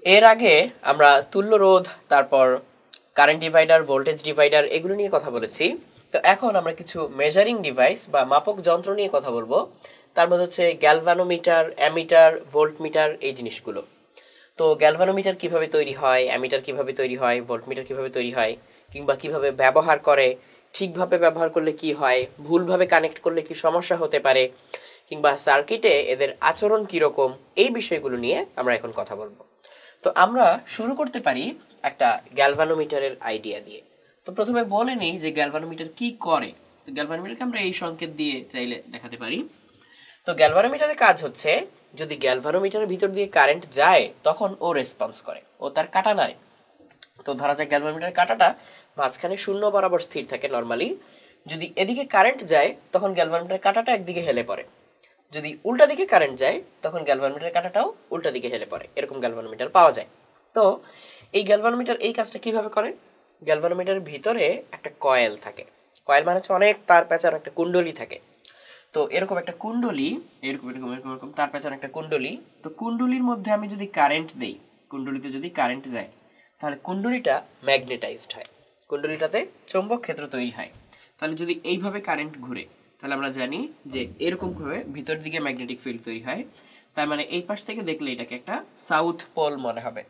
এর আগে আমরা তুল্য রোধ, তারপর কারেন্ট ডিভাইডার, ভোল্টেজ ডিভাইডার এগুলো নিয়ে কথা বলেছি। তো এখন আমরা কিছু মেজারিং ডিভাইস বা মাপক যন্ত্র নিয়ে কথা বলবো। তার মধ্যে হচ্ছে গ্যালভানোমিটার, অ্যামিটার, ভোল্টমিটার, এই জিনিসগুলো। তো গ্যালভানোমিটার কিভাবে তৈরি হয়, অ্যামিটার কিভাবে তৈরি হয়, ভোল্টমিটার কিভাবে তৈরি হয়, কিংবা কিভাবে ব্যবহার করে, ঠিকভাবে ব্যবহার করলে কি হয়, ভুলভাবে কানেক্ট করলে কি সমস্যা হতে পারে, কিংবা সার্কিটে এদের আচরণ কিরকম, এই বিষয়গুলো নিয়ে আমরা এখন কথা বলবো। তো আমরা শুরু করতে পারি একটা গ্যালভানোমিটারের আইডিয়া দিয়ে। তো প্রথমে বলে নিই যে গ্যালভানোমিটার কি করে। তো গ্যালভানোমিটারকে আমরা এই সংকেত দিয়ে চাইলে দেখাতে পারি। তো গ্যালভানোমিটারের কাজ হচ্ছে, যদি গ্যালভানোমিটারের ভিতর দিয়ে কারেন্ট যায় তখন ও রেসপন্স করে, ও তার কাটা নাড়ে। তো ধরা যাক গ্যালভানোমিটারের কাটাটা মাঝখানে শূন্য বরাবর স্থির থাকে নরমালি। যদি এদিকে কারেন্ট যায় তখন গ্যালভানোমিটারের কাটাটা একদিকে হেলে পড়ে। যদি উল্টা দিকে কারেন্ট যায় তখন গ্যালভানোমিটারের কাটাটাও উল্টা দিকে হেলে পড়ে। এরকম গ্যালভানোমিটার পাওয়া যায়। তো এই গ্যালভানোমিটার এই কাজটা কিভাবে করে? গ্যালভানোমিটারের ভিতরে একটা কয়েল থাকে। কয়েল মানে হচ্ছে অনেক তার পেঁচার একটা কুণ্ডলী থাকে। তো এরকম একটা কুণ্ডলী, এরকম এরকম এরকম এরকম তার পেছনে একটা কুণ্ডলী। তো কুণ্ডলীর মধ্যে আমি যদি কারেন্ট দেই, কুণ্ডলীতে যদি কারেন্ট যায়, তাহলে কুণ্ডলীটা ম্যাগনেটাইজড হয়, কুণ্ডলীটাতে চৌম্বক ক্ষেত্র তৈরি হয়। তাহলে যদি এইভাবে কারেন্ট ঘুরে, তাহলে আমরা জানি যে এরকম ভাবে ভিতর দিকে ম্যাগনেটিক ফিল্ড তৈরি হয়। তার মানে এই পাশ থেকে দেখলে এটাকে একটা সাউথ পোল মনে হবে।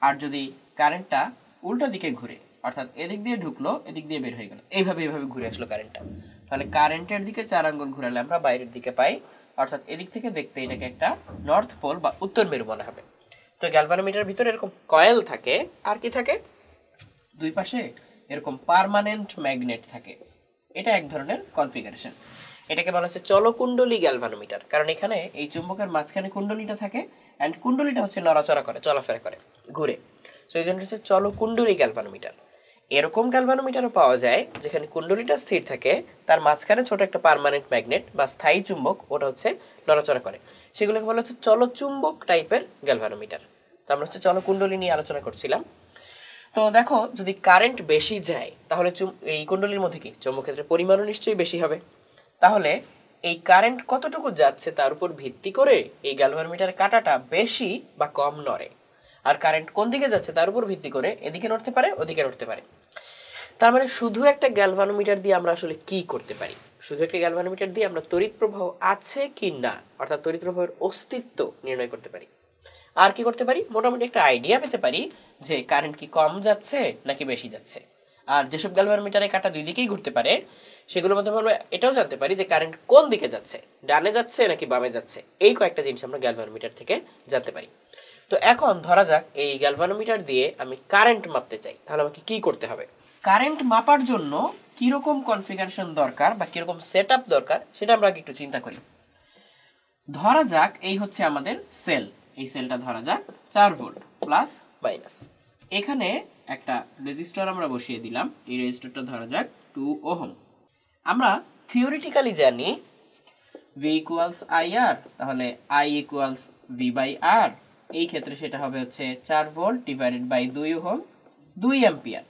আর যদি কারেন্টটা উল্টো দিকে ঘুরে, অর্থাৎ এদিক দিয়ে ঢুকলো এদিক দিয়ে বের হয়ে গেল, এইভাবে এইভাবে ঘুরে আসলো কারেন্টটা, তাহলে কারেন্টের দিকে 4 আঙ্গুল ঘুরালে আমরা বাইরের দিকে পাই, অর্থাৎ এদিক থেকে দেখতে এটাকে একটা নর্থ পোল বা উত্তর মেরু মনে হবে। তো গ্যালভানোমিটারের ভিতরে এরকম কয়েল থাকে, আর কি থাকে, দুই পাশে এরকম পার্মানেন্ট ম্যাগনেট থাকে। এটা এক ধরনের কনফিগারেশন। এটাকে বলা হচ্ছে চলকুণ্ডলী গ্যালভানোমিটার, কারণ এখানে এই চুম্বকের মাঝখানে কুণ্ডলীটা থাকে, এন্ড কুণ্ডলীটা হচ্ছে নড়াচড়া করে, চলাফেরা করে, ঘুরে। তো এই জন্য হচ্ছে চলকুণ্ডলী গ্যালভানোমিটার। এরকম গ্যালভানোমিটারও পাওয়া যায় যেখানে কুণ্ডলীটা স্থির থাকে, তার মাঝখানে ছোট একটা পার্মানেন্ট ম্যাগনেট বা স্থায়ী চুম্বক, ওটা হচ্ছে নড়াচড়া করে। সেগুলোকে বলা হচ্ছে চলচুম্বক টাইপের গ্যালভানোমিটার। তো আমরা হচ্ছে চলকুণ্ডলী নিয়ে আলোচনা করছিলাম। তো দেখো, যদি কারেন্ট বেশি যায় তাহলে এই কুণ্ডলীর মধ্যে কি চৌম্বক ক্ষেত্রের পরিমাণও নিশ্চয়ই বেশি হবে। তাহলে এই কারেন্ট কতটুকু যাচ্ছে তার উপর ভিত্তি করে এই গ্যালভানোমিটারের কাঁটাটা বেশি বা কম নড়ে। আর কারেন্ট কোন দিকে যাচ্ছে তার উপর ভিত্তি করে এদিকে নড়তে পারে, ওদিকে নড়তে পারে। তার মানে শুধু একটা গ্যালভানোমিটার দিয়ে আমরা আসলে কি করতে পারি? শুধু একটা গ্যালভানোমিটার দিয়ে আমরা তড়িৎ প্রবাহ আছে কি না, অর্থাৎ তড়িৎ প্রবাহের অস্তিত্ব নির্ণয় করতে পারি। আর কি করতে পারি? মোটামুটি একটা আইডিয়া পেতে পারি যে কারেন্ট কি কম যাচ্ছে নাকি বেশি যাচ্ছে। আর যেসব গ্যালভানোমিটারে কাঁটা দুই দিকেই ঘুরতে পারে, সেগুলোর মধ্যে আমরা এটাও জানতে পারি যে কারেন্ট কোন দিকে যাচ্ছে, ডানে যাচ্ছে নাকি বামে যাচ্ছে। এই কয়েকটা জিনিস আমরা গ্যালভানোমিটার থেকে জানতে পারি। তো এখন ধরা যাক এই গ্যালভানোমিটার দিয়ে আমি কারেন্ট মাপতে চাই, তাহলে আমাকে কি করতে হবে? কারেন্ট মাপার জন্য কিরকম কনফিগারেশন দরকার বা কিরকম সেটআপ দরকার সেটা আমরা আগে একটু চিন্তা করি। ধরা যাক এই হচ্ছে আমাদের সেল। এই সেলটা ধরা যাক 4 ভোল্ট প্লাস মাইনাস। এখানে একটা রেজিস্টার আমরা বসিয়ে দিলাম। এই রেজিস্টারটা ধরা যাক 2 ওহম। আমরা থিওরিটিক্যালি জানি V ইকুয়ালস IR, তাহলে I ইকুয়ালস V/R। এই ক্ষেত্রে সেটা হবে হচ্ছে 4 volt divided by 2 ohm, 2 ampere.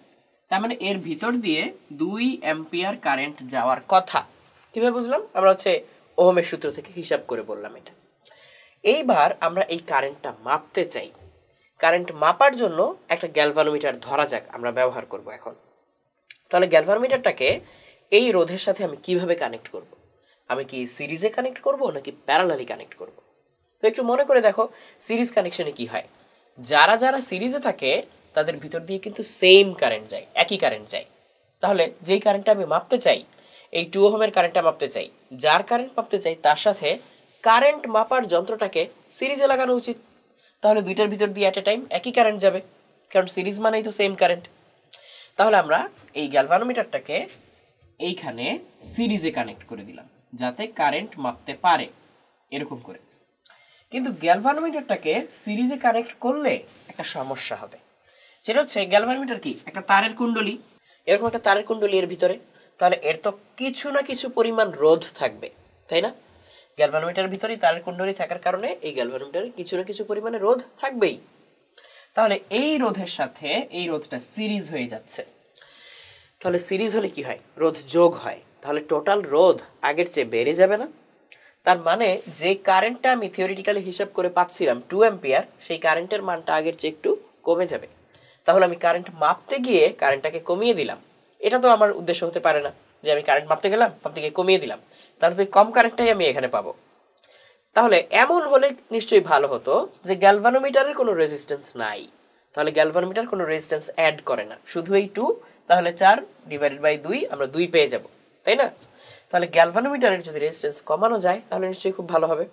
তার মানে এর ভিতর দিয়ে 2 অ্যাম্পিয়ার কারেন্ট যাওয়ার কথা। কিভাবে বুঝলাম? আমরা হচ্ছে ওহমের সূত্র থেকে হিসাব করে বললাম এটা। এইবার আমরা এই কারেন্টটা মাপতে চাই। কারেন্ট মাপার জন্য একটা গ্যালভানোমিটার ধরা যাক আমরা ব্যবহার করব এখন। তাহলে গ্যালভানোমিটারটাকে এই রোধের সাথে আমি কিভাবে কানেক্ট করব? আমি কি সিরিজে কানেক্ট করব নাকি প্যারালালি কানেক্ট করব? তো একটু মনে করে দেখো, সিরিজ কানেকশনে কি হয়? যারা যারা সিরিজে থাকে তাদের ভিতর দিয়ে কিন্তু সেম কারেন্ট যায়, একই কারেন্ট যায়। তাহলে যেই কারেন্টটা আমি মাপতে চাই, এই 2 ওহমের কারেন্টটা মাপতে চাই, যার কারেন্ট মাপতে চাই তার সাথে কারেন্ট মাপার যন্ত্রটাকে সিরিজে লাগানো উচিত। তাহলে দুইটার ভিতর দিয়ে এট এ টাইম একই কারেন্ট যাবে, কারণ সিরিজ মানেই তো সেম কারেন্ট। তাহলে আমরা এই গ্যালভানোমিটারটাকে এইখানে সিরিজে কানেক্ট করে দিলাম যাতে কারেন্ট মাপতে পারে, এরকম করে। কিন্তু গ্যালভানোমিটারটাকে সিরিজে কানেক্ট করলে একটা সমস্যা হবে। সেটা হচ্ছে, গ্যালভানোমিটার কি একটা তারের কুণ্ডলী, এরকম একটা তারের কুণ্ডলী এর ভিতরে, তাহলে এর তো কিছু না কিছু পরিমাণ রোধ থাকবে, তাই না? গ্যালভানোমিটারের ভিতরে তারের কুণ্ডলী থাকার কারণে এই গ্যালভানোমিটারে কিছু না কিছু পরিমাণে রোধ থাকবেই। তাহলে এই রোধের সাথে এই রোধটা সিরিজ হয়ে যাচ্ছে। তাহলে সিরিজ হলে কি হয়? রোধ যোগ হয়। তাহলে টোটাল রোধ আগের চেয়ে বেড়ে যাবে না? তার মানে যে কারেন্টটা আমি থিওরিটিক্যালি হিসাব করে পাচ্ছিলাম 2 অ্যাম্পিয়ার, সেই কারেন্টের মানটা আগের চেয়ে একটু কমে যাবে। তাহলে আমি কারেন্ট মাপতে গিয়ে কারেন্টটাকে কমিয়ে দিলাম, এটা তো আমার উদ্দেশ্য হতে পারে না যে আমি কারেন্ট মাপতে গেলাম, মাপতে গিয়ে কমিয়ে দিলাম, তাহলে তো কম কারেন্টটাই আমি এখানে পাবো। তাহলে এমন হলে নিশ্চয়ই ভালো হতো যে গ্যালভানোমিটারের কোনো রেজিস্ট্যান্স নাই, তাহলে গ্যালভানোমিটার কোনো রেজিস্ট্যান্স অ্যাড করে না, শুধু এই 2, তাহলে 4/2 আমরা 2 পেয়ে যাব, তাই না? তাহলে গ্যালভানোমিটারের যদি রেজিস্ট্যান্স কমানো যায় তাহলে নিশ্চয়ই খুব ভালো হবে।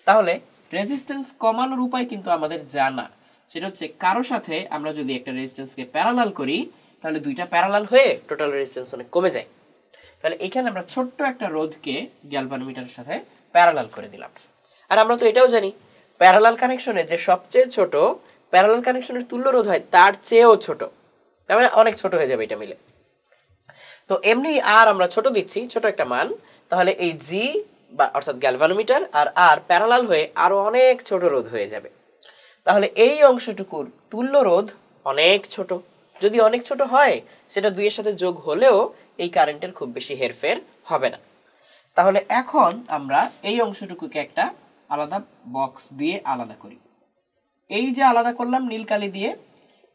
তাহলে রেজিস্ট্যান্স কমানোর উপায় কিন্তু আমাদের জানা, সেটা হচ্ছে কারো সাথে আমরা যদি একটা রেজিস্ট্যান্সকে প্যারালাল করি তাহলে দুইটা প্যারালাল হয়ে টোটাল রেজিস্ট্যান্স অনেক কমে যায়। তাহলে এখানে আমরা ছোট্ট একটা রোধকে গ্যালভানোমিটারের সাথে প্যারালাল করে দিলাম। আর আমরা তো এটাও জানি প্যারালাল কানেকশনে যে সবচেয়ে ছোট প্যারালাল কানেকশনের তুল্য রোধ হয় তার চেয়েও ছোট, তার মানে অনেক ছোট হয়ে যাবে এটা মিলে। তো এমনি আর আমরা ছোট দিচ্ছি, ছোট একটা মান, তাহলে এই জি বা অর্থাৎ গ্যালভানোমিটার আর প্যারালাল হয়ে আরো অনেক ছোট রোধ হয়ে যাবে। তাহলে এই অংশটুকুর তুল্য রোধ অনেক ছোট, যদি অনেক ছোট হয় সেটা 2 এর সাথে যোগ হলেও এই কারেন্টের খুব বেশি হেরফের হবে না। তাহলে এখন আমরা এই অংশটুকুকে একটা আলাদা বক্স দিয়ে আলাদা করি। এই যে আলাদা করলাম নীল কালি দিয়ে,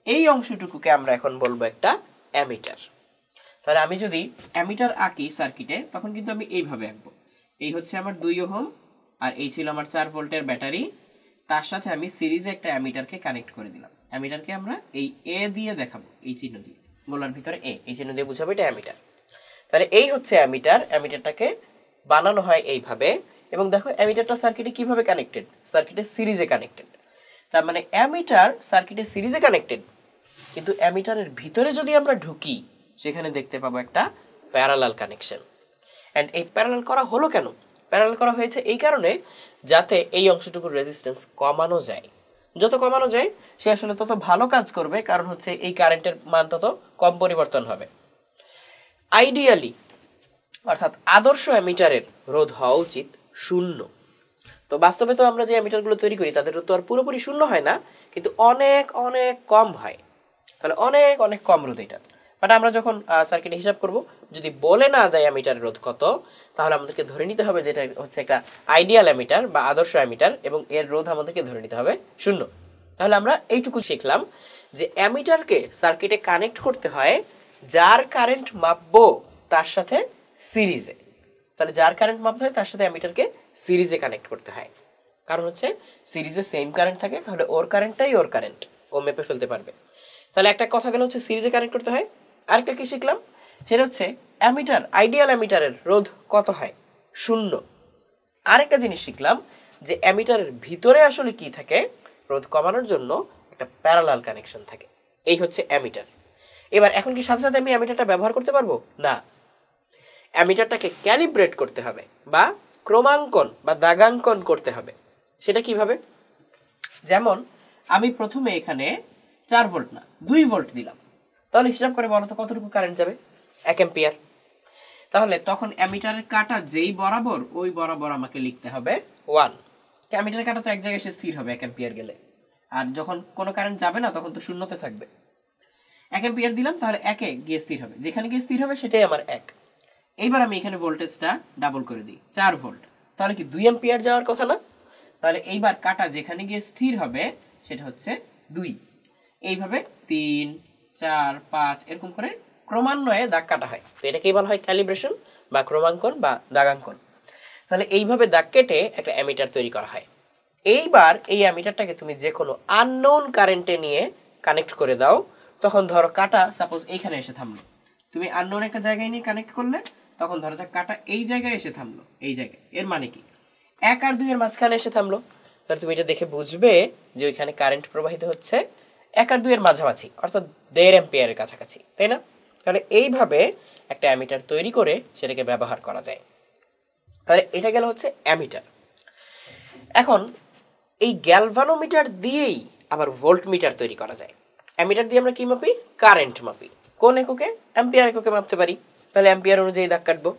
এই অংশটুকুকে আমরা এখন বলবো একটা অ্যামিটার। তাহলে আমি যদি অ্যামিটার আঁকি সার্কিটে তখন কিন্তু আমি এইভাবে আঁকবো, এই হচ্ছে আমার 2 ওহম আর এই ছিল আমার 4 ভোল্টের ব্যাটারি, তার সাথে আমি সিরিজে একটা অ্যামিটারকে কানেক্ট করে দিলাম। অ্যামিটারকে আমরা এই এ দিয়ে দেখাবো, এই চিহ্ন দিয়ে, গোলার ভিতরে এই চিহ্ন দিয়ে বুঝাবো এটা অ্যামিটার। তাহলে এই হচ্ছে অ্যামিটার, অ্যামিটারটাকে বানানো হয় এইভাবে। এবং দেখো অ্যামিটারটা সার্কিটে কিভাবে কানেক্টেড, সার্কিটে সিরিজে কানেক্টেড। তার মানে অ্যামিটার সার্কিটে সিরিজে কানেক্টেড, কিন্তু অ্যামিটারের ভিতরে যদি আমরা ঢুকি সেখানে দেখতে পাবো একটা প্যারালাল কানেকশন। এন্ড এই প্যারালাল করা হলো কেন? প্যারালাল করা হয়েছে এই কারণে যাতে এই অংশটুকুর রেজিস্ট্যান্স কমানো যায়। যত কমানো যায় সে আসলে তত ভালো কাজ করবে, কারণ হচ্ছে এই কারেন্টের মান তত কম পরিবর্তন হবে। আইডিয়ালি অর্থাৎ আদর্শ অ্যামিটারের রোধ হওয়া উচিত 0। তো বাস্তবে তো আমরা যে অ্যামিটারগুলো তৈরি করি তাদের রোধ তো আর পুরোপুরি 0 হয় না, কিন্তু অনেক অনেক কম হয়। তাহলে অনেক অনেক কম রোধ এটা। বাট আমরা যখন সার্কিটে হিসাব করব, যদি বলে না দেয় অ্যামিটারের রোধ কত, তাহলে আমাদেরকে ধরে নিতে হবে যে এটা হচ্ছে একটা আইডিয়াল অ্যামিটার বা আদর্শ অ্যামিটার, এবং এর রোধ আমাদেরকে ধরে নিতে হবে 0। তাহলে আমরা এইটুকু শিখলাম যে অ্যামিটারকে সার্কিটে কানেক্ট করতে হয় যার কারেন্ট মাপবো তার সাথে সিরিজে। তাহলে যার কারেন্ট মাপতে হয় তার সাথে অ্যামিটারকে সিরিজে কানেক্ট করতে হয়, কারণ হচ্ছে সিরিজে সেম কারেন্ট থাকে, তাহলে ওর কারেন্টটাই ওর কারেন্ট, ও মেপে ফেলতে পারবে। তাহলে একটা কথা গেল হচ্ছে সিরিজে কানেক্ট করতে হয়। আরেকটা কি শিখলাম, সেটা হচ্ছে অ্যামিটার, আইডিয়াল অ্যামিটারের রোধ কত হয়? 0। আরেকটা জিনিস শিখলাম যে অ্যামিটারের ভিতরে আসলে কি থাকে, রোধ কমানোর জন্য একটা প্যারালাল কানেকশন থাকে। এই হচ্ছে অ্যামিটার। এবার এখন কি সাথে সাথে আমি অ্যামিটারটা ব্যবহার করতে পারবো না, অ্যামিটারটাকে ক্যালিব্রেট করতে হবে বা ক্রমাঙ্কন বা দাগাঙ্কন করতে হবে। সেটা কিভাবে? যেমন আমি প্রথমে এখানে 4 ভোল্ট না 2 ভোল্ট দিলাম, তাহলে হিসাব করে বলো তো কতটুকু কারেন্ট যাবে? 1 অ্যাম্পিয়ার। তাহলে তখন অ্যামিটারের কাঁটা যেই বরাবর ওই বরাবর আমাকে লিখতে হবে 1। অ্যামিটারের কাঁটা তো এক জায়গায় এসে স্থির হবে 1 অ্যাম্পিয়ার গেলে, আর যখন কোনো কারেন্ট যাবে না তখন তো শূন্যতে থাকবে। 1 অ্যাম্পিয়ার দিলাম, তাহলে 1-এ গিয়ে স্থির হবে, যেখানে গিয়ে স্থির হবে সেটাই আমার 1। এইবার আমি এখানে ভোল্টেজটা ডাবল করে দিই, 4 ভোল্ট, তাহলে কি 2 অ্যাম্পিয়ার যাওয়ার কথা না? তাহলে এইবার কাটা যেখানে গিয়ে স্থির হবে সেটা হচ্ছে 2। এইভাবে 3, 4, 5 এরকম করে ক্রমান্বয়ে দাগ কাটা হয়। তো এটাকেই বলা হয় ক্যালিব্রেশন বা ক্রমাঙ্কন বা দাগাঙ্কন। তাহলে এইভাবে দাগ কেটে একটা অ্যামিটার তৈরি করা হয়। এইবার এই অ্যামিটারটাকে তুমি যে কোনো আননোন কারেন্টে নিয়ে কানেক্ট করে দাও, তখন ধরো কাটা সাপোজ এইখানে এসে থামলো, তুমি আননোন একটা জায়গায় নিয়ে কানেক্ট করলে, তখন ধরো যাক কাটা এই জায়গায় এসে থামলো, এই জায়গায়, এর মানে কি 1 আর 2 এর মাঝখানে এসে থামলো, তাহলে তুমি এটা দেখে বুঝবে যে ওইখানে কারেন্ট প্রবাহিত হচ্ছে 1 আর 2 এর মাঝামাঝি, অর্থাৎ 1.5 অ্যাম্পিয়ারের কাছাকাছি, তাই না? তাহলে এইভাবে একটা অ্যামিটার তৈরি করে সেটাকে ব্যবহার করা যায়। তাহলে এটা গেল হচ্ছে অ্যামিটার। এখন এই গ্যালভানোমিটার দিয়েই আবার ভোল্টমিটার তৈরি করা যায়। অ্যামিটার দিয়ে আমরা কি মাপি? কারেন্ট মাপি। কোন এককে? অ্যাম্পিয়ার এককে মাপতে পারি, তাহলে অ্যাম্পিয়ার অনুযায়ী দাগ কাটবো।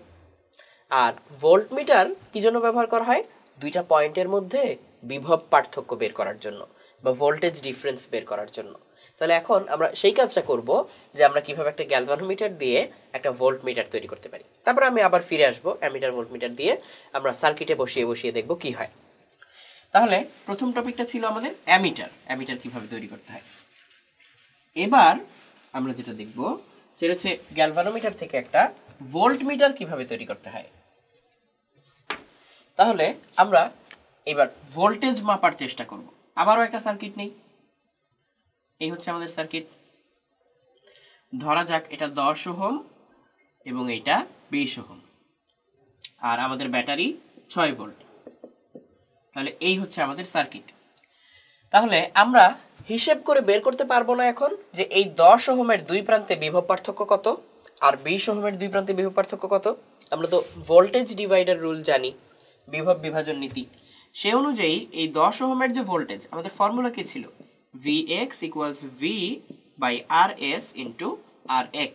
আর ভোল্টমিটার কি জন্য ব্যবহার করা হয়? দুইটা পয়েন্টের মধ্যে বিভব পার্থক্য বের করার জন্য বা ভোল্টেজ ডিফারেন্স বের করার জন্য। তাহলে এখন আমরা সেই কাজটা করব যে আমরা কিভাবে একটা গ্যালভানোমিটার দিয়ে একটা ভোল্ট মিটার তৈরি করতে পারি। তারপর আমি আবার ফিরে আসবো অ্যামিটার ভোল্ট মিটার দিয়ে আমরা সার্কিটে বসিয়ে বসিয়ে দেখব কি হয়। তাহলে প্রথম টপিকটা ছিল আমাদের অ্যামিটার, অ্যামিটার কিভাবে তৈরি করতে হয়। এবার আমরা যেটা দেখব সেটা হচ্ছে গ্যালভানোমিটার থেকে একটা ভোল্ট মিটার কিভাবে তৈরি করতে হয়। তাহলে আমরা এবার ভোল্টেজ মাপার চেষ্টা করব। আবারও একটা সার্কিট নেই, এই হচ্ছে আমাদের সার্কিট। ধরা যাক এটা 10 ওহম এবং এটা 20 ওহম, আর আমাদের ব্যাটারি 6 ভোল্ট। তাহলে এই হচ্ছে আমাদের সার্কিট। তাহলে আমরা হিসেব করে বের করতে পারবো না এখন যে এই 10 ওহমের দুই প্রান্তে বিভব পার্থক্য কত আর 20 ওহমের দুই প্রান্তে বিভব পার্থক্য কত। আমরা তো ভোল্টেজ ডিভাইডার রুল জানি, বিভব বিভাজন নীতি। সেই অনুযায়ী এই 10 ওহমের যে ভোল্টেজ, আমাদের ফর্মুলা কি ছিল? Vx equals V by Rs into Rx,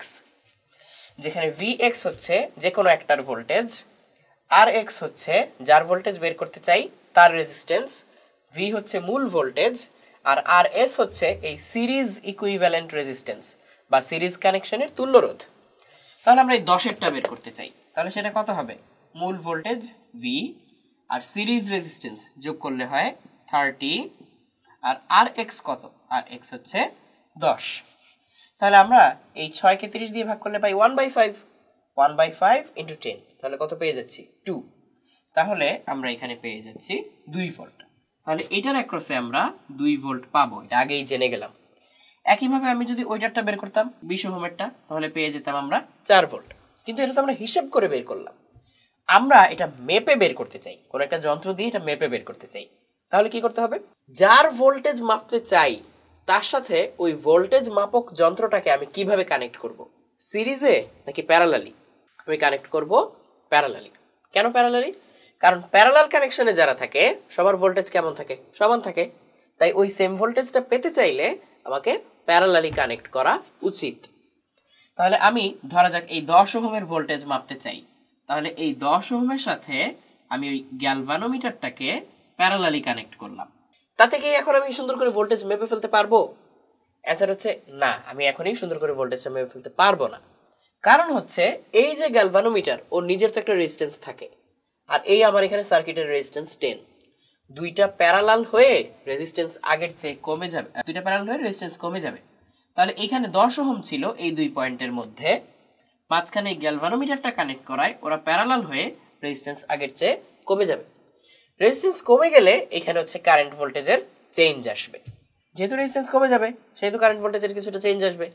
যেখানে Vx হচ্ছে যে কোনো একটার ভোল্টেজ, Rx হচ্ছে যার ভোল্টেজ বের করতে চাই তার রেজিস্ট্যান্স, V হচ্ছে মূল ভোল্টেজ, আর Rs হচ্ছে এই সিরিজ ইকুইভ্যালেন্ট রেজিস্ট্যান্স বা সিরিজ কানেকশনের তুল্য রোধ। তাহলে আমরা এই 10-এরটা বের করতে চাই, তাহলে সেটা কত হবে? মূল ভোল্টেজ V আর সিরিজ রেজিস্ট্যান্স যোগ করলে হয় 30, আর Rx কত? Rx হচ্ছে 10। তাহলে আমরা এই 6 কে 30 দিয়ে ভাগ করলে পাই 1/5, 1/5 into 10, তাহলে কত পেয়ে যাচ্ছি? 2। তাহলে আমরা এখানে পেয়ে যাচ্ছি 2 ভোল্ট। তাহলে এটার অ্যাক্রসে আমরা 2 ভোল্ট পাবো, এটা আগেই জেনে গেলাম। একইভাবে আমি যদি ওইটারটা বের করতাম 20 ওহমেরটা, তাহলে পেয়ে যেতাম আমরা 4 ভোল্ট। কিন্তু এটা তো আমরা হিসাব করে বের করলাম, আমরা এটা মেপে বের করতে চাই, কোন একটা যন্ত্র দিয়ে এটা মেপে বের করতে চাই। তাহলে কি করতে হবে? যার ভোল্টেজ মাপতে চাই তার সাথে ওই ভোল্টেজ মাপক যন্ত্রটাকে আমি কিভাবে কানেক্ট করব, সিরিজে নাকি প্যারালালি? আমি কানেক্ট করব প্যারালালি। কেন প্যারালালি? কারণ প্যারালাল কানেকশনে যারা থাকে সবার ভোল্টেজ কেমন থাকে? সমান থাকে। তাই ওই সেম ভোল্টেজটা পেতে চাইলে আমাকে প্যারালালি কানেক্ট করা উচিত। তাহলে আমি ধরা যাক এই 10 ওহমের ভোল্টেজ মাপতে চাই, তাহলে এই 10 ওহমের সাথে আমি ওই গ্যালভানোমিটারটাকে প্যারালালি কানেক্ট করলাম। তাতে কি এখন আমি সুন্দর করে ভোল্টেজ মেপে ফেলতে পারবো? অ্যান্সার হচ্ছে না, আমি এখনই সুন্দর করে ভোল্টেজটা মেপে ফেলতে পারবো না। কারণ হচ্ছে এই যে গ্যালভানোমিটার, ওর নিজের তো একটা রেজিস্ট্যান্স থাকে, আর এই আমার এখানে সার্কিটের রেজিস্ট্যান্স 10। দুইটা প্যারালাল হয়ে রেজিস্ট্যান্স আগের চেয়ে কমে যাবে, দুইটা প্যারালাল হয়ে রেজিস্ট্যান্স কমে যাবে। তাহলে এখানে 10 ওহম ছিল এই দুই পয়েন্টের মধ্যে, মাঝখানে গ্যালভানোমিটারটা কানেক্ট করায় ওরা প্যারালাল হয়ে রেজিস্ট্যান্স আগের চেয়ে কমে যাবে। রেজিস্ট্যান্স কমে গেলে এখানে হচ্ছে কারেন্ট ভোল্টেজের চেঞ্জ আসবে। যেহেতু রেজিস্ট্যান্স কমে যাবে সেহেতু কারেন্ট ভোল্টেজের কিছুটা চেঞ্জ আসবে।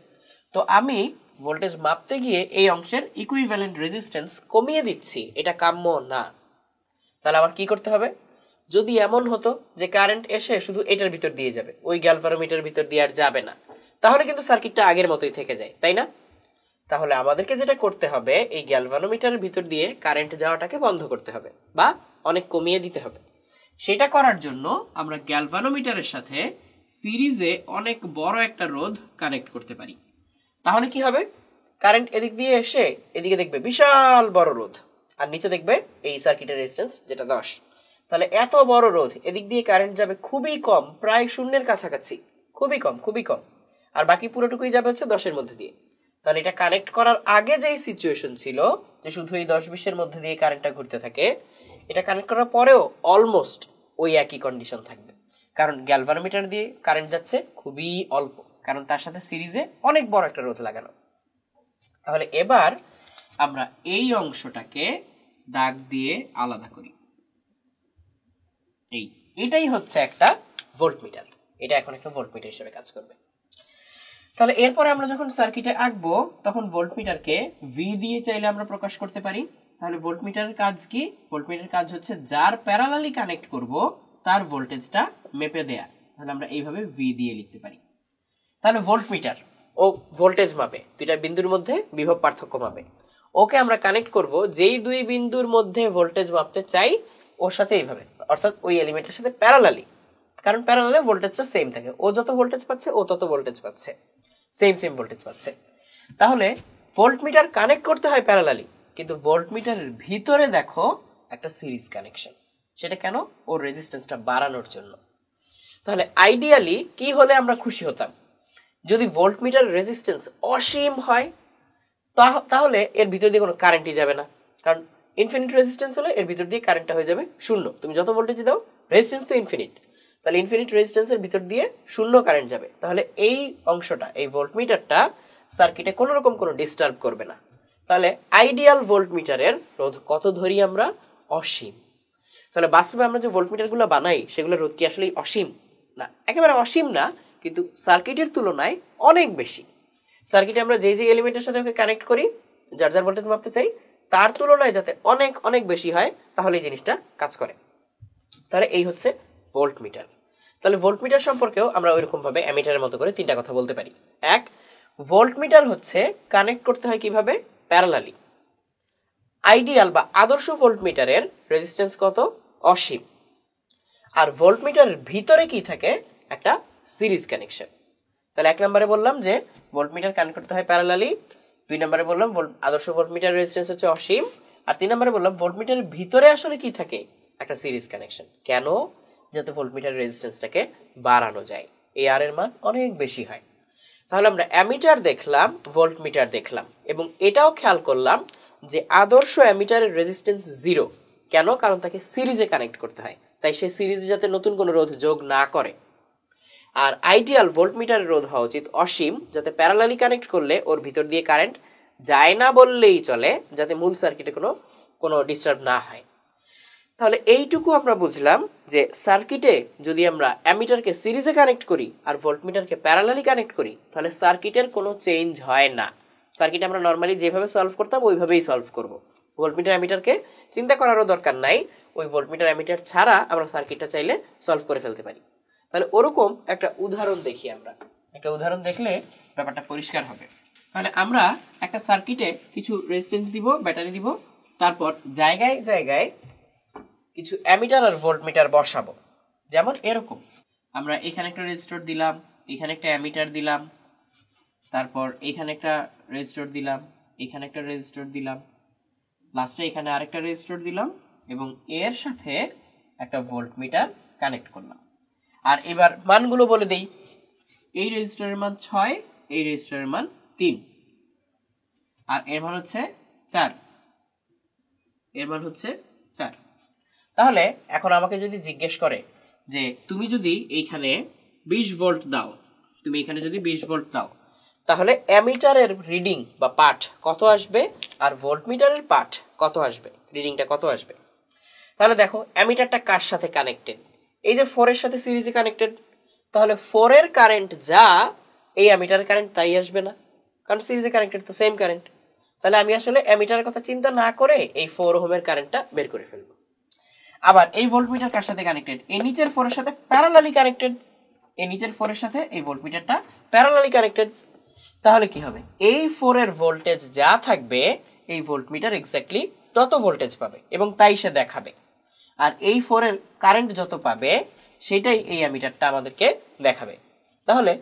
তো আমি ভোল্টেজ মাপতে গিয়ে এই অংশের ইকুইভ্যালেন্ট রেজিস্ট্যান্স কমিয়ে দিচ্ছি, এটা কাম্য না। তাহলে আমার কি করতে হবে? যদি এমন হতো যে কারেন্ট এসে শুধু এটার ভিতর দিয়ে যাবে, ওই গ্যালভানোমিটার ভিতর দিয়ে আর যাবে না, তাহলে কিন্তু সার্কিটটা আগের মতোই থেকে যায়, তাই না? তাহলে আমাদেরকে যেটা করতে হবে, এই গ্যালভানোমিটারের ভিতর দিয়ে কারেন্ট যাওয়াটাকে বন্ধ করতে হবে বা অনেক কমিয়ে দিতে হবে। সেটা করার জন্য আমরা গ্যালভানোমিটারের সাথে সিরিজে অনেক বড় একটা রোধ কানেক্ট করতে পারি। তাহলে কি হবে? কারেন্ট এদিক দিয়ে এসে এদিকে দেখবে বিশাল বড় রোধ, আর নিচে দেখবে এই সার্কিটের রেজিস্ট্যান্স যেটা 10। তাহলে এত বড় রোধ, এদিক দিয়ে কারেন্ট যাবে খুবই কম, প্রায় শূন্যের কাছাকাছি, খুবই কম খুবই কম, আর বাকি পুরোটুকুই যাবে হচ্ছে 10-এর মধ্যে দিয়ে। তাহলে এটা কানেক্ট করার আগে যেই সিচুয়েশন ছিল যে শুধু এই 10-20-এর মধ্যে দিয়ে কারেন্টটা ঘুরতে থাকে, এটা কানেক্ট করার পরেও অলমোস্ট ওই একই কন্ডিশন থাকবে, কারণ গ্যালভানোমিটার দিয়ে কারেন্ট যাচ্ছে খুবই অল্প, কারণ তার সাথে সিরিজে অনেক বড় একটা রোধ লাগানো। তাহলে এবার আমরা এই অংশটাকে দাগ দিয়ে আলাদা করি। এটাই হচ্ছে একটা ভোল্টমিটার, এটা এখন একটা ভোল্টমিটার হিসেবে কাজ করবে। তাহলে এরপরে আমরা যখন সার্কিটে আঁকবো তখন ভোল্টমিটারকে ভি দিয়ে চাইলে আমরা প্রকাশ করতে পারি। তাহলে ভোল্টমিটারের কাজ কি? ভোল্টমিটারের কাজ হচ্ছে যার প্যারালালি কানেক্ট করব তার ভোল্টেজটা মেপে দেয়া। তাহলে আমরা এইভাবে ভি দিয়ে লিখতে পারি। তাহলে ভোল্টমিটার ও ভোল্টেজ মাপে, দুইটা বিন্দুর মধ্যে বিভব পার্থক্য মাপে। ওকে আমরা কানেক্ট করব যেই দুই বিন্দুর মধ্যে ভোল্টেজ মাপতে চাই ওর সাথে এইভাবে, অর্থাৎ ওই এলিমেন্টের সাথে প্যারালালি, কারণ প্যারালালে ভোল্টেজটা সেম থাকে, ও যত ভোল্টেজ পাচ্ছে ও তত ভোল্টেজ পাচ্ছে, সেম ভোল্টেজ পাচ্ছে। তাহলে ভোল্টমিটার কানেক্ট করতে হয় প্যারালালি, কিন্তু ভোল্টমিটারের ভিতরে দেখো একটা সিরিজ কানেকশন। সেটা কেন? ওর রেজিস্ট্যান্সটা বাড়ানোর জন্য। তাহলে আইডিয়ালি কি হলে আমরা খুশি হতাম? যদি ভোল্টমিটার রেজিস্ট্যান্স অসীম হয় তাহলে এর ভিতর দিয়ে কোনো কারেন্টই যাবে না, কারণ ইনফিনিট রেজিস্ট্যান্স হলে এর ভিতর দিয়ে কারেন্টটা হয়ে যাবে শূন্য। তুমি যত ভোল্টেজ দাও, রেজিস্ট্যান্স তো ইনফিনিট, তাহলে ইনফিনিট রেজিস্ট্যান্সের ভিতর দিয়ে শূন্য কারেন্ট যাবে। তাহলে এই অংশটা, এই ভোল্টমিটারটা সার্কিটে কোনো রকম কোনো ডিস্টার্ব করবে না। তাহলে আইডিয়াল ভোল্টমিটারের রোধ কত ধরি আমরা? অসীম। তাহলে বাস্তবে আমরা যে ভোল্টমিটারগুলো বানাই সেগুলোর রোধ কি আসলে অসীম? না, একেবারে অসীম না, কিন্তু সার্কিটের তুলনায় অনেক বেশি। সার্কিটে আমরা যে এলিমেন্টের সাথে ওকে কানেক্ট করি, যার যার ভোল্টেজ মাপতে চাই, তার তুলনায় যাতে অনেক অনেক বেশি হয়, তাহলে এই জিনিসটা কাজ করে। তাহলে এই হচ্ছে ভোল্টমিটার। তাহলে ভোল্টমিটার সম্পর্কেও আমরা ওইরকম ভাবে অ্যামিটারের মতো করে তিনটা কথা বলতে পারি। এক, ভোল্টমিটার হচ্ছে কানেক্ট করতে হয় কিভাবে? প্যারালালি। আইডিয়াল বা আদর্শ ভোল্টমিটারের রেজিস্ট্যান্স কত? অসীম। আর ভোল্টমিটারের ভিতরে কি থাকে? একটা সিরিজ কানেকশন। তাহলে এক নম্বরে বললাম যে ভোল্টমিটার কানেক্ট করতে হয় প্যারালালি, দুই নম্বরে বললাম আদর্শ ভোল্টমিটার রেজিস্ট্যান্স হচ্ছে অসীম, আর তিন নম্বরে বললাম ভোল্টমিটারের ভিতরে আসলে কি থাকে? একটা সিরিজ কানেকশন। কেন? যাতে ভোল্টমিটার রেজিস্ট্যান্সটাকে বাড়ানো যায়, এই আর এর মান অনেক বেশি হয়। তাহলে আমরা অ্যামিটার দেখলাম, ভোল্টমিটার দেখলাম, এবং এটাও খেয়াল করলাম যে আদর্শ অ্যামিটারের রেজিস্ট্যান্স 0। কেন? কারণ তাকে সিরিজে কানেক্ট করতে হয়, তাই সে সিরিজে যাতে নতুন কোনো রোধ যোগ না করে। আর আইডিয়াল ভোল্টমিটারের রোধ হওয়া উচিত অসীম, যাতে প্যারালালি কানেক্ট করলে ওর ভিতর দিয়ে কারেন্ট যায় না বললেই চলে, যাতে মূল সার্কিটে কোনো ডিস্টার্ব না হয়। তাহলে এইটুকু আমরা বুঝলাম যে সার্কিটে যদি আমরা অ্যামিটারকে সিরিজে কানেক্ট করি আর ভোল্টমিটারকে প্যারালালি কানেক্ট করি, তাহলে সার্কিটের কোনো চেঞ্জ হয় না। সার্কিট আমরা নর্মালি যেভাবে সলভ করতাম ওইভাবেই সলভ করব। ভোল্টমিটার অ্যামিটারকে চিন্তা করারও দরকার নাই, ওই ভোল্টমিটার অ্যামিটার ছাড়া আমরা সার্কিটটা চাইলে সলভ করে ফেলতে পারি। তাহলে ওরকম একটা উদাহরণ দেখি আমরা, একটা উদাহরণ দেখলে ব্যাপারটা পরিষ্কার হবে। তাহলে আমরা একটা সার্কিটে কিছু রেজিস্ট্যান্স দিব, ব্যাটারি দিব, তারপর জায়গায় জায়গায় কিছু অ্যামিটার আর ভোল্টমিটার বসাবো। যেমন এরকম, আমরা এখানে একটা রেজিস্টর দিলাম, এখানে একটা অ্যামিটার দিলাম, তারপর এখানে একটা রেজিস্টর দিলাম, এখানে একটা রেজিস্টর দিলাম, লাস্টে এখানে আরেকটা রেজিস্টর দিলাম, এবং এর সাথে একটা ভোল্টমিটার কানেক্ট করলাম। আর এবার মানগুলো বলে দেই। এই রেজিস্টরের মান 6, এই রেজিস্টরের মান 3, আর এর মান হচ্ছে 4, এর মান হচ্ছে 4। তাহলে এখন আমাকে যদি জিজ্ঞেস করে যে তুমি যদি এইখানে 20 ভোল্ট দাও, তুমি এখানে যদি 20 ভোল্ট দাও, তাহলে অ্যামিটারের রিডিং বা পাঠ কত আসবে, আর ভোল্টমিটারের পাঠ কত আসবে, রিডিংটা কত আসবে? তাহলে দেখো অ্যামিটারটা কার সাথে কানেক্টেড? এই যে 4 এর সাথে সিরিজে কানেক্টেড। তাহলে 4 এর কারেন্ট যা, এই অ্যামিটারের কারেন্ট তাই আসবে না, কারণ সিরিজে কানেক্টেড তো সেম কারেন্ট। তাহলে আমি আসলে অ্যামিটারের কথা চিন্তা না করে এই 4 ওহমের কারেন্টটা বের করে ফেলবো। আবার এই ভোল্টমিটার কার সাথে কানেক্টেড? এই নিচের 4 এর সাথে প্যারালালি কানেক্টেড। এই নিচের 4 এর সাথে এই ভোল্টমিটারটা প্যারালালি কানেক্টেড। তাহলে কি হবে? এই 4 এর ভোল্টেজ যা থাকবে, এই ভোল্টমিটার এক্স্যাক্টলি তত ভোল্টেজ পাবে এবং তাই সে দেখাবে। আর এই 4 এর কারেন্ট যত পাবে সেটাই এই অ্যামিটারটা আমাদেরকে দেখাবে। তাহলে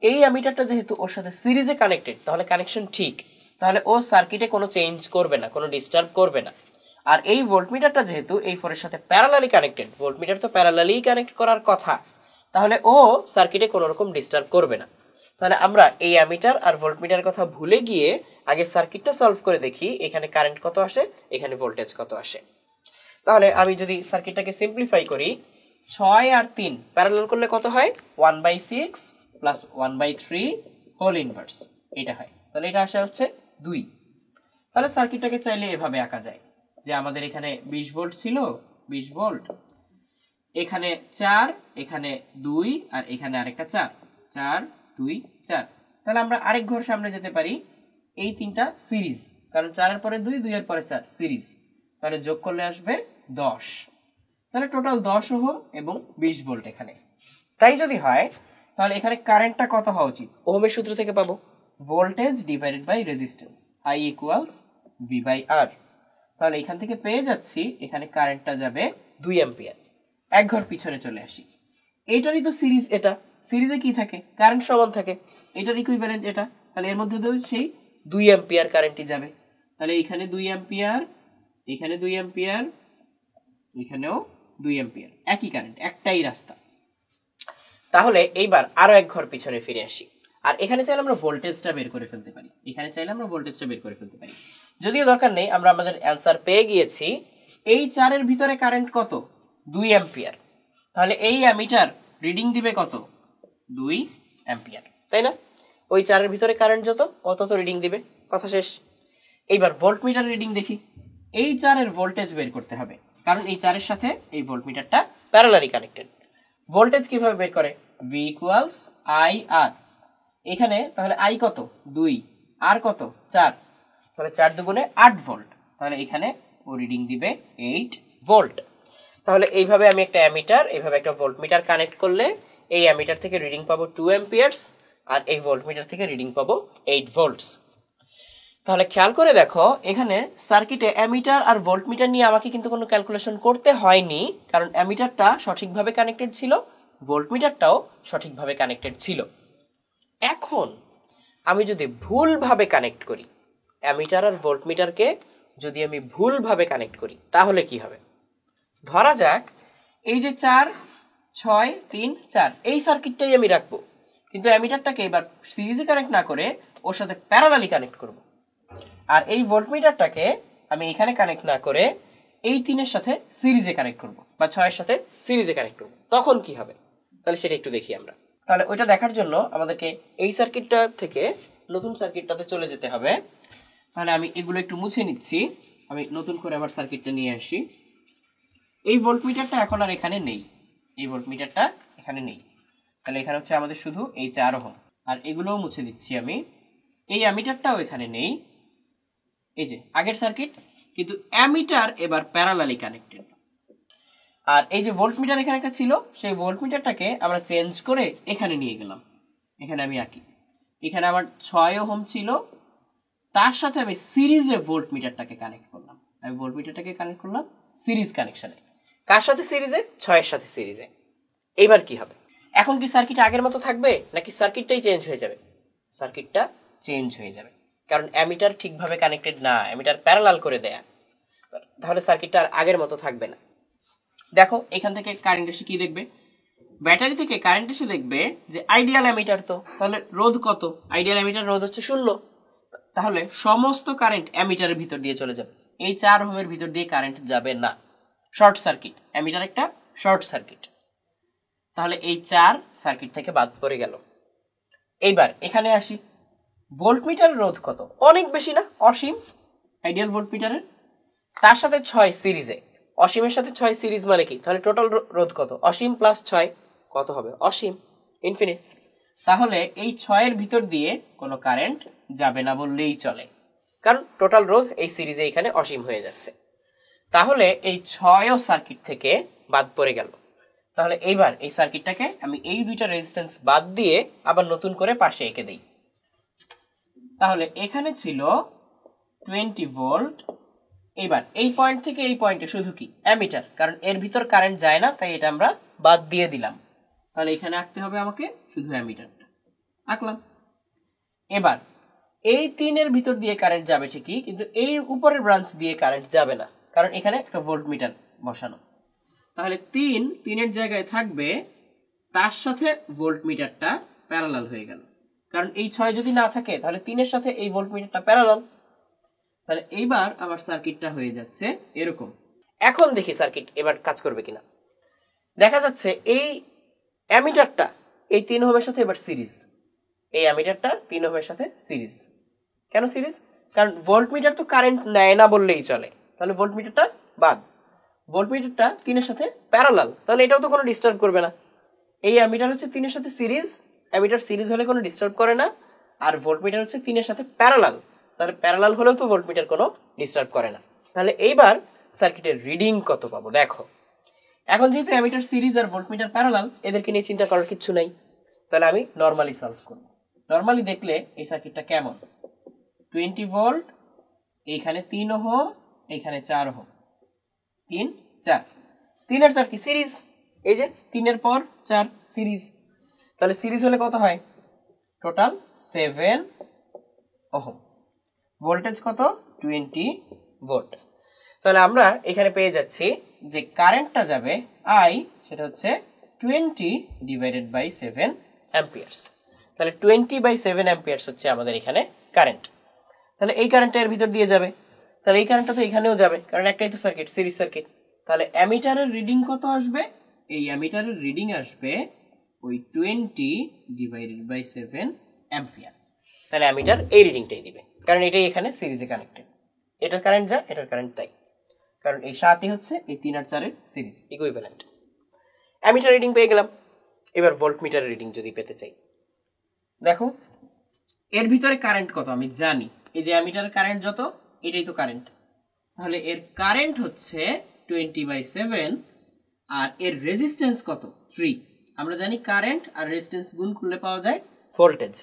এই অ্যামিটারটা যেহেতু ওর সাথে সিরিজে কানেক্টেড, তাহলে কানেকশন ঠিক, তাহলে ও সার্কিটে কোনো চেঞ্জ করবে না, কোনো ডিস্টার্ব করবে না। আর এই ভোল্টমিটারটা যেহেতু এই 4 এর সাথে প্যারালালি কানেক্টেড, ভোল্টমিটার তো প্যারালালি কানেক্ট করার কথা, তাহলে ও সার্কিটে কোনো রকম ডিস্টার্ব করবে না। তাহলে আমরা এই অ্যামিটার আর ভোল্টমিটার কথা ভুলে গিয়ে আগে সার্কিটটা সলভ করে দেখি এখানে কারেন্ট কত আসে, এখানে ভোল্টেজ কত আসে। তাহলে আমি যদি সার্কিটটাকে সিম্পলিফাই করি, 6 আর 3 প্যারালাল করলে কত হয়? 1/6 প্লাস 1/3 হোল ইনভার্স, এটা হয়। তাহলে এটা আসে হচ্ছে 2। তাহলে সার্কিটটাকে চাইলে এভাবে আঁকা যায় যে আমাদের এখানে 20 ভোল্ট ছিল, 20 ভোল্ট, এখানে 4, এখানে 2, আর এখানে আরেকটা 4, 4 2 4। তাহলে আমরা আরেক ঘর সামনে যেতে পারি, এই তিনটা সিরিজ, কারণ 4 এর পরে 2, 2 এর পরে 4 সিরিজ, তাহলে যোগ করলে আসবে 10। তাহলে টোটাল 10 ওহম এবং 20 ভোল্ট এখানে। তাই যদি হয় তাহলে এখানে কারেন্টটা কত হওয়া উচিত? ওহমের সূত্র থেকে পাবো, voltage divided by resistance, I = V/R। তাহলে এখান থেকে পেয়ে যাচ্ছি এখানে কারেন্টটা যাবে 2 অ্যাম্পিয়ার। এক ঘর পিছনে চলে আসি, এইটারই তো সিরিজ, এটা সিরিজে কি থাকে? কারেন্ট সমান থাকে, এটার ইকুইভ্যালেন্ট এটা, তাহলে এর মধ্যে তো সেই 2 অ্যাম্পিয়ার কারেন্টই যাবে। তাহলে এখানে 2 অ্যাম্পিয়ার, এখানে 2 অ্যাম্পিয়ার, এখানেও 2 অ্যাম্পিয়ার, একই কারেন্ট, একটাই রাস্তা। তাহলে এইবার আরো এক ঘর পিছনে ফিরে আসি, আর এখানে চাইলে আমরা ভোল্টেজটা বের করে ফেলতে পারি, এখানে চাইলে আমরা ভোল্টেজটা বের করে ফেলতে পারি। যদিও দরকার নেই, আমরা আমাদের অ্যান্সার পেয়ে গিয়েছি। এই 4 এর ভিতরে কারেন্ট কত? 2 অ্যাম্পিয়ার। তাহলে এই অ্যামিটার রিডিং দিবে কত? 2 অ্যাম্পিয়ার, তাই না? ওই 4 এর ভিতরে কারেন্ট যত তত রিডিং দিবে, কথা শেষ। এইবার ভোল্টমিটার রিডিং দেখি। এই 4 এর ভোল্টেজ বের করতে হবে, কারণ এই 4 এর সাথে এই ভোল্টমিটারটা প্যারালালি কানেক্টেড। ভোল্টেজ কিভাবে বের করে? V equals IR। এখানে তাহলে I কত? 2, আর কত? 4, তাহলে 4 দুগুণে 8 ভোল্ট। তাহলে এখানে ও রিডিং দিবে 8 ভোল্ট। তাহলে এইভাবে আমি একটা অ্যামিটার, এইভাবে একটা ভোল্টমিটার কানেক্ট করলে এই অ্যামিটার থেকে রিডিং পাবো 2 অ্যাম্পিয়ার্স, আর এই ভোল্টমিটার থেকে রিডিং পাবো 8 ভোল্টস। তাহলে খেয়াল করে দেখো, এখানে সার্কিটে অ্যামিটার আর ভোল্টমিটার নিয়ে আমাকে কিন্তু কোনো ক্যালকুলেশন করতে হয়নি, কারণ অ্যামিটারটা সঠিকভাবে কানেক্টেড ছিল, ভোল্টমিটারটাও সঠিকভাবে কানেক্টেড ছিল। এখন আমি যদি ভুলভাবে কানেক্ট করি, অ্যামিটার আর ভোল্টমিটারকে যদি আমি ভুলভাবে কানেক্ট করি, তাহলে কি হবে? ধরা যাক এই যে 4, 6, 3, 4 এই সার্কিটটাই আমি রাখবো, কিন্তু অ্যামিটারটাকে এবার সিরিজে কানেক্ট না করে ওর সাথে প্যারালালি কানেক্ট করব। আর এই ভোল্টমিটারটাকে আমি এখানে কানেক্ট না করে এই 3 এর সাথে সিরিজে কানেক্ট করব, বা 6 এর সাথে সিরিজে কানেক্ট করব। তখন কি হবে? তাহলে সেটা একটু দেখি আমরা। তাহলে ওইটা দেখার জন্য আমাদেরকে এই সার্কিটটা থেকে নতুন সার্কিটটাতে চলে যেতে হবে। তাহলে আমি এগুলো একটু মুছে নিচ্ছি, আমি নতুন করে আবার সার্কিটটা নিয়ে আসি। এই ভোল্টমিটারটা এখন আর এখানে নেই, এই ভোল্টমিটারটা এখানে নেই। তাহলে এখানে হচ্ছে আমাদের শুধু এই 4 ওহম, আর এগুলোও মুছে দিচ্ছি আমি। এই অ্যামিটারটাও এখানে নেই, এই যে আগের সার্কিট, কিন্তু অ্যামিটার এবার প্যারালালি কানেক্টেড। আর এই যে ভোল্টমিটার এখানে একটা ছিল, সেই ভোল্টমিটারটাকে আমরা চেঞ্জ করে এখানে নিয়ে গেলাম। এখানে আমি আঁকি, এখানে আমার 6 ওহম ছিল, তার সাথে আমি সিরিজে ভোল্টমিটারটাকে কানেক্ট করলাম। আমি ভোল্টমিটারটাকে কানেক্ট করলাম সিরিজ কানেকশনে। কার সাথে সিরিজে? 6 এর সাথে সিরিজে। এইবার কি হবে? এখন কি সার্কিট আগের মতো থাকবে, নাকি সার্কিটটাই চেঞ্জ হয়ে যাবে? সার্কিটটা চেঞ্জ হয়ে যাবে, কারণ অ্যামিটার ঠিকভাবে কানেক্টেড না, অ্যামিটার প্যারালাল করে দেয়া। তাহলে সার্কিটটা আর আগের মতো থাকবে না। দেখো এখান থেকে কারেন্ট এসে কি দেখবে? ব্যাটারি থেকে কারেন্ট এসে দেখবে যে আইডিয়াল অ্যামিটার, তো তাহলে রোধ কত? আইডিয়াল অ্যামিটার রোধ হচ্ছে 0। তাহলে সমস্ত কারেন্ট অ্যামিটারের ভিতর দিয়ে চলে যাবে, এই 4 ওহমের ভিতর দিয়ে কারেন্ট যাবে না। শর্ট সার্কিট, অ্যামিটার একটা শর্ট সার্কিট। তাহলে এই 4 সার্কিট থেকে বাদ পড়ে গেল। এইবার এখানে আসি, ভোল্টমিটারের রোধ কত? অনেক বেশি না, অসীম আইডিয়াল ভোল্টমিটারের। তার সাথে 6 সিরিজে, অসীমের সাথে 6 সিরিজ মানে কি? তাহলে টোটাল রোধ কত? অসীম প্লাস 6 কত হবে? অসীম, ইনফিনিট। তাহলে এই 6 এর ভিতর দিয়ে কোনো কারেন্ট যাবে না বললেই চলে, কারণ টোটাল রোধ এই সিরিজে এখানে অসীম হয়ে যাচ্ছে। তাহলে এই 6 সার্কিট থেকে বাদ পড়ে গেল। তাহলে এইবার এই সার্কিটটাকে আমি এই দুইটা রেজিস্ট্যান্স বাদ দিয়ে আবার নতুন করে পাশে এঁকে দেই। তাহলে এখানে ছিল 20 ভোল্ট। এইবার এই পয়েন্ট থেকে এই পয়েন্টে শুধু কি? অ্যামিটার, কারণ এর ভিতর কারেন্ট যায় না, তাই এটা আমরা বাদ দিয়ে দিলাম। তাহলে এখানে আঁকতে হবে আমাকে শুধু অ্যামিটারটা, আঁকলাম। এবার এই 3 এর ভিতর দিয়ে কারেন্ট যাবে ঠিকই, কিন্তু এই উপরের ব্রাঞ্চ দিয়ে কারেন্ট যাবে না, কারণ এখানে একটা ভোল্টমিটার বসানো। তাহলে 3 এর জায়গায় থাকবে, তার সাথে ভোল্টমিটারটা প্যারালাল হয়ে গেল, কারণ এই 6 যদি না থাকে তাহলে 3 এর সাথে এই ভোল্টমিটারটা প্যারালাল। তাহলে এইবার আমার সার্কিটটা হয়ে যাচ্ছে এরকম। এখন দেখি সার্কিট এবার কাজ করবে কিনা। দেখা যাচ্ছে এই অ্যামিটারটা এই 3 ওহমের সাথে এবার সিরিজ, এই অ্যামিটারটা 3 ওহমের সাথে সিরিজ। কেন সিরিজ? কারণ ভোল্টমিটার তো কারেন্ট নেয় না বললেই চলে, তাহলে ভোল্টমিটারটা বাদ। ভোল্টমিটারটা 3 এর সাথে প্যারালাল, তাহলে এটাও তো কোনো ডিস্টার্ব করবে না। এই অ্যামিটার হচ্ছে 3 এর সাথে সিরিজ, অ্যামিটার সিরিজ হলে কোনো ডিস্টার্ব করে না, আর ভোল্টমিটার হচ্ছে 3 এর সাথে প্যারালাল, তাহলে প্যারালাল হলেও তো ভোল্টমিটার কোনো ডিস্টার্ব করে না। তাহলে এইবার সার্কিটের রিডিং কত পাবো দেখো। এখন যেহেতু অ্যামিটার সিরিজ আর ভোল্টমিটার প্যারালাল, এদেরকে নিয়ে চিন্তা করার কিছু নাই। তাহলে আমি নরমালি সলভ করব। নরমালি দেখলে এই সার্কিটটা কেমন? 20 ভোল্ট, এইখানে 3 ওহম, এইখানে 4 ওহম, 3, 4, 3 আর 4 কি? সিরিজ। এই যে 3 এর পর 4 সিরিজ, তাহলে সিরিজ হলে কত হয়? Total 7 ohm. ভোল্টেজ কত? 20 ভোল্ট। তাহলে আমরা এখানে পেয়ে যাচ্ছি যে কারেন্টটা যাবে আই, সেটা হচ্ছে 20 ডিভাইডেড বাই 7 অ্যাম্পিয়ার্স। তাহলে 20/7 অ্যাম্পিয়ার্স হচ্ছে আমাদের এখানে কারেন্ট। তাহলে এই কারেন্টটা এর ভিতর দিয়ে যাবে, তাহলে এই কারেন্টটা তো এখানেও যাবে, কারণ একটাই তো সার্কিট, সিরিজ সার্কিট। তাহলে অ্যামিটারের রিডিং কত আসবে? এই অ্যামিটারের রিডিং আসবে ওই 20/7 অ্যাম্পিয়ার। তাহলে অ্যামিটার এই রিডিংটাই দিবে, কারণ এটাই এখানে সিরিজে কানেক্টেড। এটার কারেন্ট যা, এটার কারেন্ট তাই, কারণ এই 7ই হচ্ছে এই 3 আর 4-এর সিরিজ ইকুইভ্যালেন্ট। অ্যামিটার রিডিং পেয়ে গেলাম। এবার ভোল্টমিটারের রিডিং যদি পেতে চাই, দেখো এর ভিতরে কারেন্ট কত আমি জানি, এই যে অ্যামিটার কারেন্ট যত, এটাই তো কারেন্ট। তাহলে এর কারেন্ট হচ্ছে 20/7, আর এর রেজিস্ট্যান্স কত? 3। আমরা জানি কারেন্ট আর রেজিস্ট্যান্স গুণ করলে পাওয়া যায় ভোল্টেজ।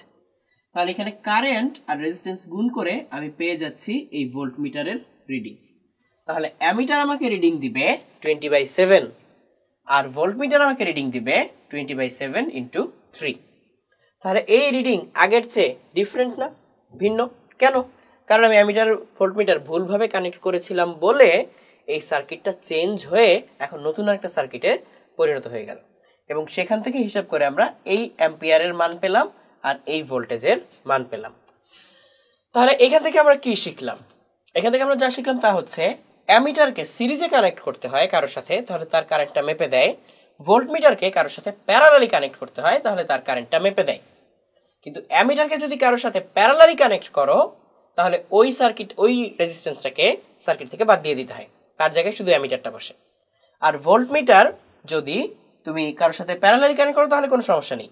তাহলে এখানে কারেন্ট আর রেজিস্ট্যান্স গুণ করে আমি পেয়ে যাচ্ছি এই ভোল্টমিটারের রিডিং। তাহলে অ্যামিটার আমাকে রিডিং দিবে 20/7, আর ভোল্টমিটার আমাকে রিডিং দিবে 20/7 × 3। তাহলে এই রিডিং আগের চেয়ে ডিফারেন্ট না, ভিন্ন। কেন? কারণ আমি অ্যামিটার ভোল্টমিটার ভুলভাবে কানেক্ট করেছিলাম বলে এই সার্কিটটা চেঞ্জ হয়ে এখন নতুন একটা সার্কিটে পরিণত হয়ে গেল, এবং সেখান থেকে হিসাব করে আমরা এই অ্যাম্পিয়ারের মান পেলাম আর এই ভোল্টেজের মান পেলাম। তাহলে এখান থেকে আমরা কি শিখলাম? এখান থেকে আমরা যা শিখলাম তা হচ্ছে অ্যামিটারকে সিরিজে কানেক্ট করতে হয় কারোর সাথে, তাহলে তার কারেন্টটা মেপে দেয়। ভোল্টমিটারকে কারোর সাথে প্যারালালি কানেক্ট করতে হয়, তাহলে তার কারেন্টটা মেপে দেয়। কিন্তু অ্যামিটারকে যদি কারোর সাথে প্যারালালি কানেক্ট করো, তাহলে ওই সার্কিট, ওই রেজিস্ট্যান্সটাকে সার্কিট থেকে বাদ দিয়ে দিতে হয়, তার জায়গায় শুধু অ্যামিটারটা বসে। আর ভোল্টমিটার যদি তুমি কারোর সাথে প্যারালালি কানেক্ট করো তাহলে কোনো সমস্যা নেই,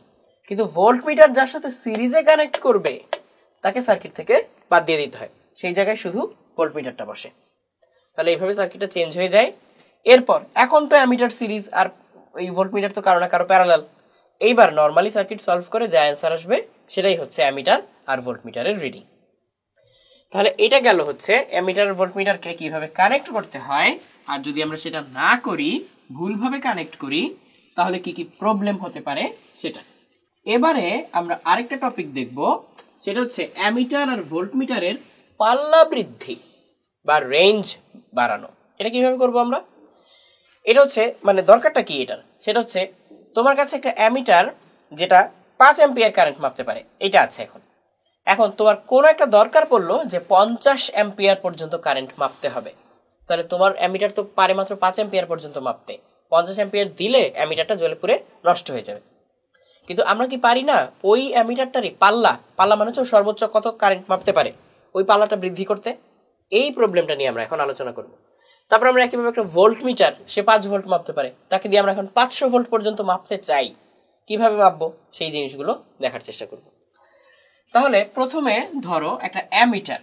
কিন্তু ভোল্টমিটার যার সাথে সিরিজে কানেক্ট করবে তাকে সার্কিট থেকে বাদ দিয়ে দিতে হয়, সেই জায়গায় শুধু ভোল্টমিটারটা বসে। তাহলে এইভাবে সার্কিটটা চেঞ্জ হয়ে যায়। এরপর এখন তো অ্যামিটার সিরিজ আর এই ভোল্টমিটার তো কারো না কারো প্যারালাল। এইবার নর্মালি সার্কিট সলভ করে যা অ্যান্সার আসবে সেটাই হচ্ছে অ্যামিটার আর ভোল্টমিটারের রিডিং। তাহলে এটা গেল হচ্ছে অ্যামিটার আর ভোল্টমিটারকে কিভাবে কানেক্ট করতে হয়, আর যদি আমরা সেটা না করি, ভুলভাবে কানেক্ট করি, তাহলে কি কি প্রবলেম হতে পারে সেটা। এবারে আমরা আরেকটা টপিক দেখব, সেটা হচ্ছে অ্যামিটার আর ভোল্টমিটারের পাল্লা বৃদ্ধি বা রেঞ্জ বাড়ানো। এটা কিভাবে করব আমরা? এটা হচ্ছে মানে দরকারটা কি এটার, সেটা হচ্ছে তোমার কাছে একটা অ্যামিটার যেটা 5 অ্যাম্পিয়ার কারেন্ট মাপতে পারে, এটা আছে। এখন তোমার কোনো একটা দরকার পড়লো যে 50 অ্যাম্পিয়ার পর্যন্ত কারেন্ট মাপতে হবে, তাহলে তোমার অ্যামিটার তো পারে মাত্র 5 অ্যাম্পিয়ার পর্যন্ত মাপতে। 50 অ্যাম্পিয়ার দিলে অ্যামিটারটা জ্বলে পুড়ে নষ্ট হয়ে যাবে। কিন্তু আমরা কি পারি না ওই অ্যামিটারটারই পাল্লা, পাল্লা মানে হচ্ছে সর্বোচ্চ কত কারেন্ট মাপতে পারে, ওই পাল্লাটা বৃদ্ধি করতে? এই প্রবলেমটা নিয়ে আমরা এখন আলোচনা করব। তারপর আমরা একইভাবে একটা ভোল্ট মিটার, সে 5 ভোল্ট মাপতে পারে, তাকে দিয়ে আমরা এখন 500 ভোল্ট পর্যন্ত মাপতে চাই, কিভাবে মাপবো সেই জিনিসগুলো দেখার চেষ্টা করব। তাহলে প্রথমে ধরো একটা অ্যামিটার,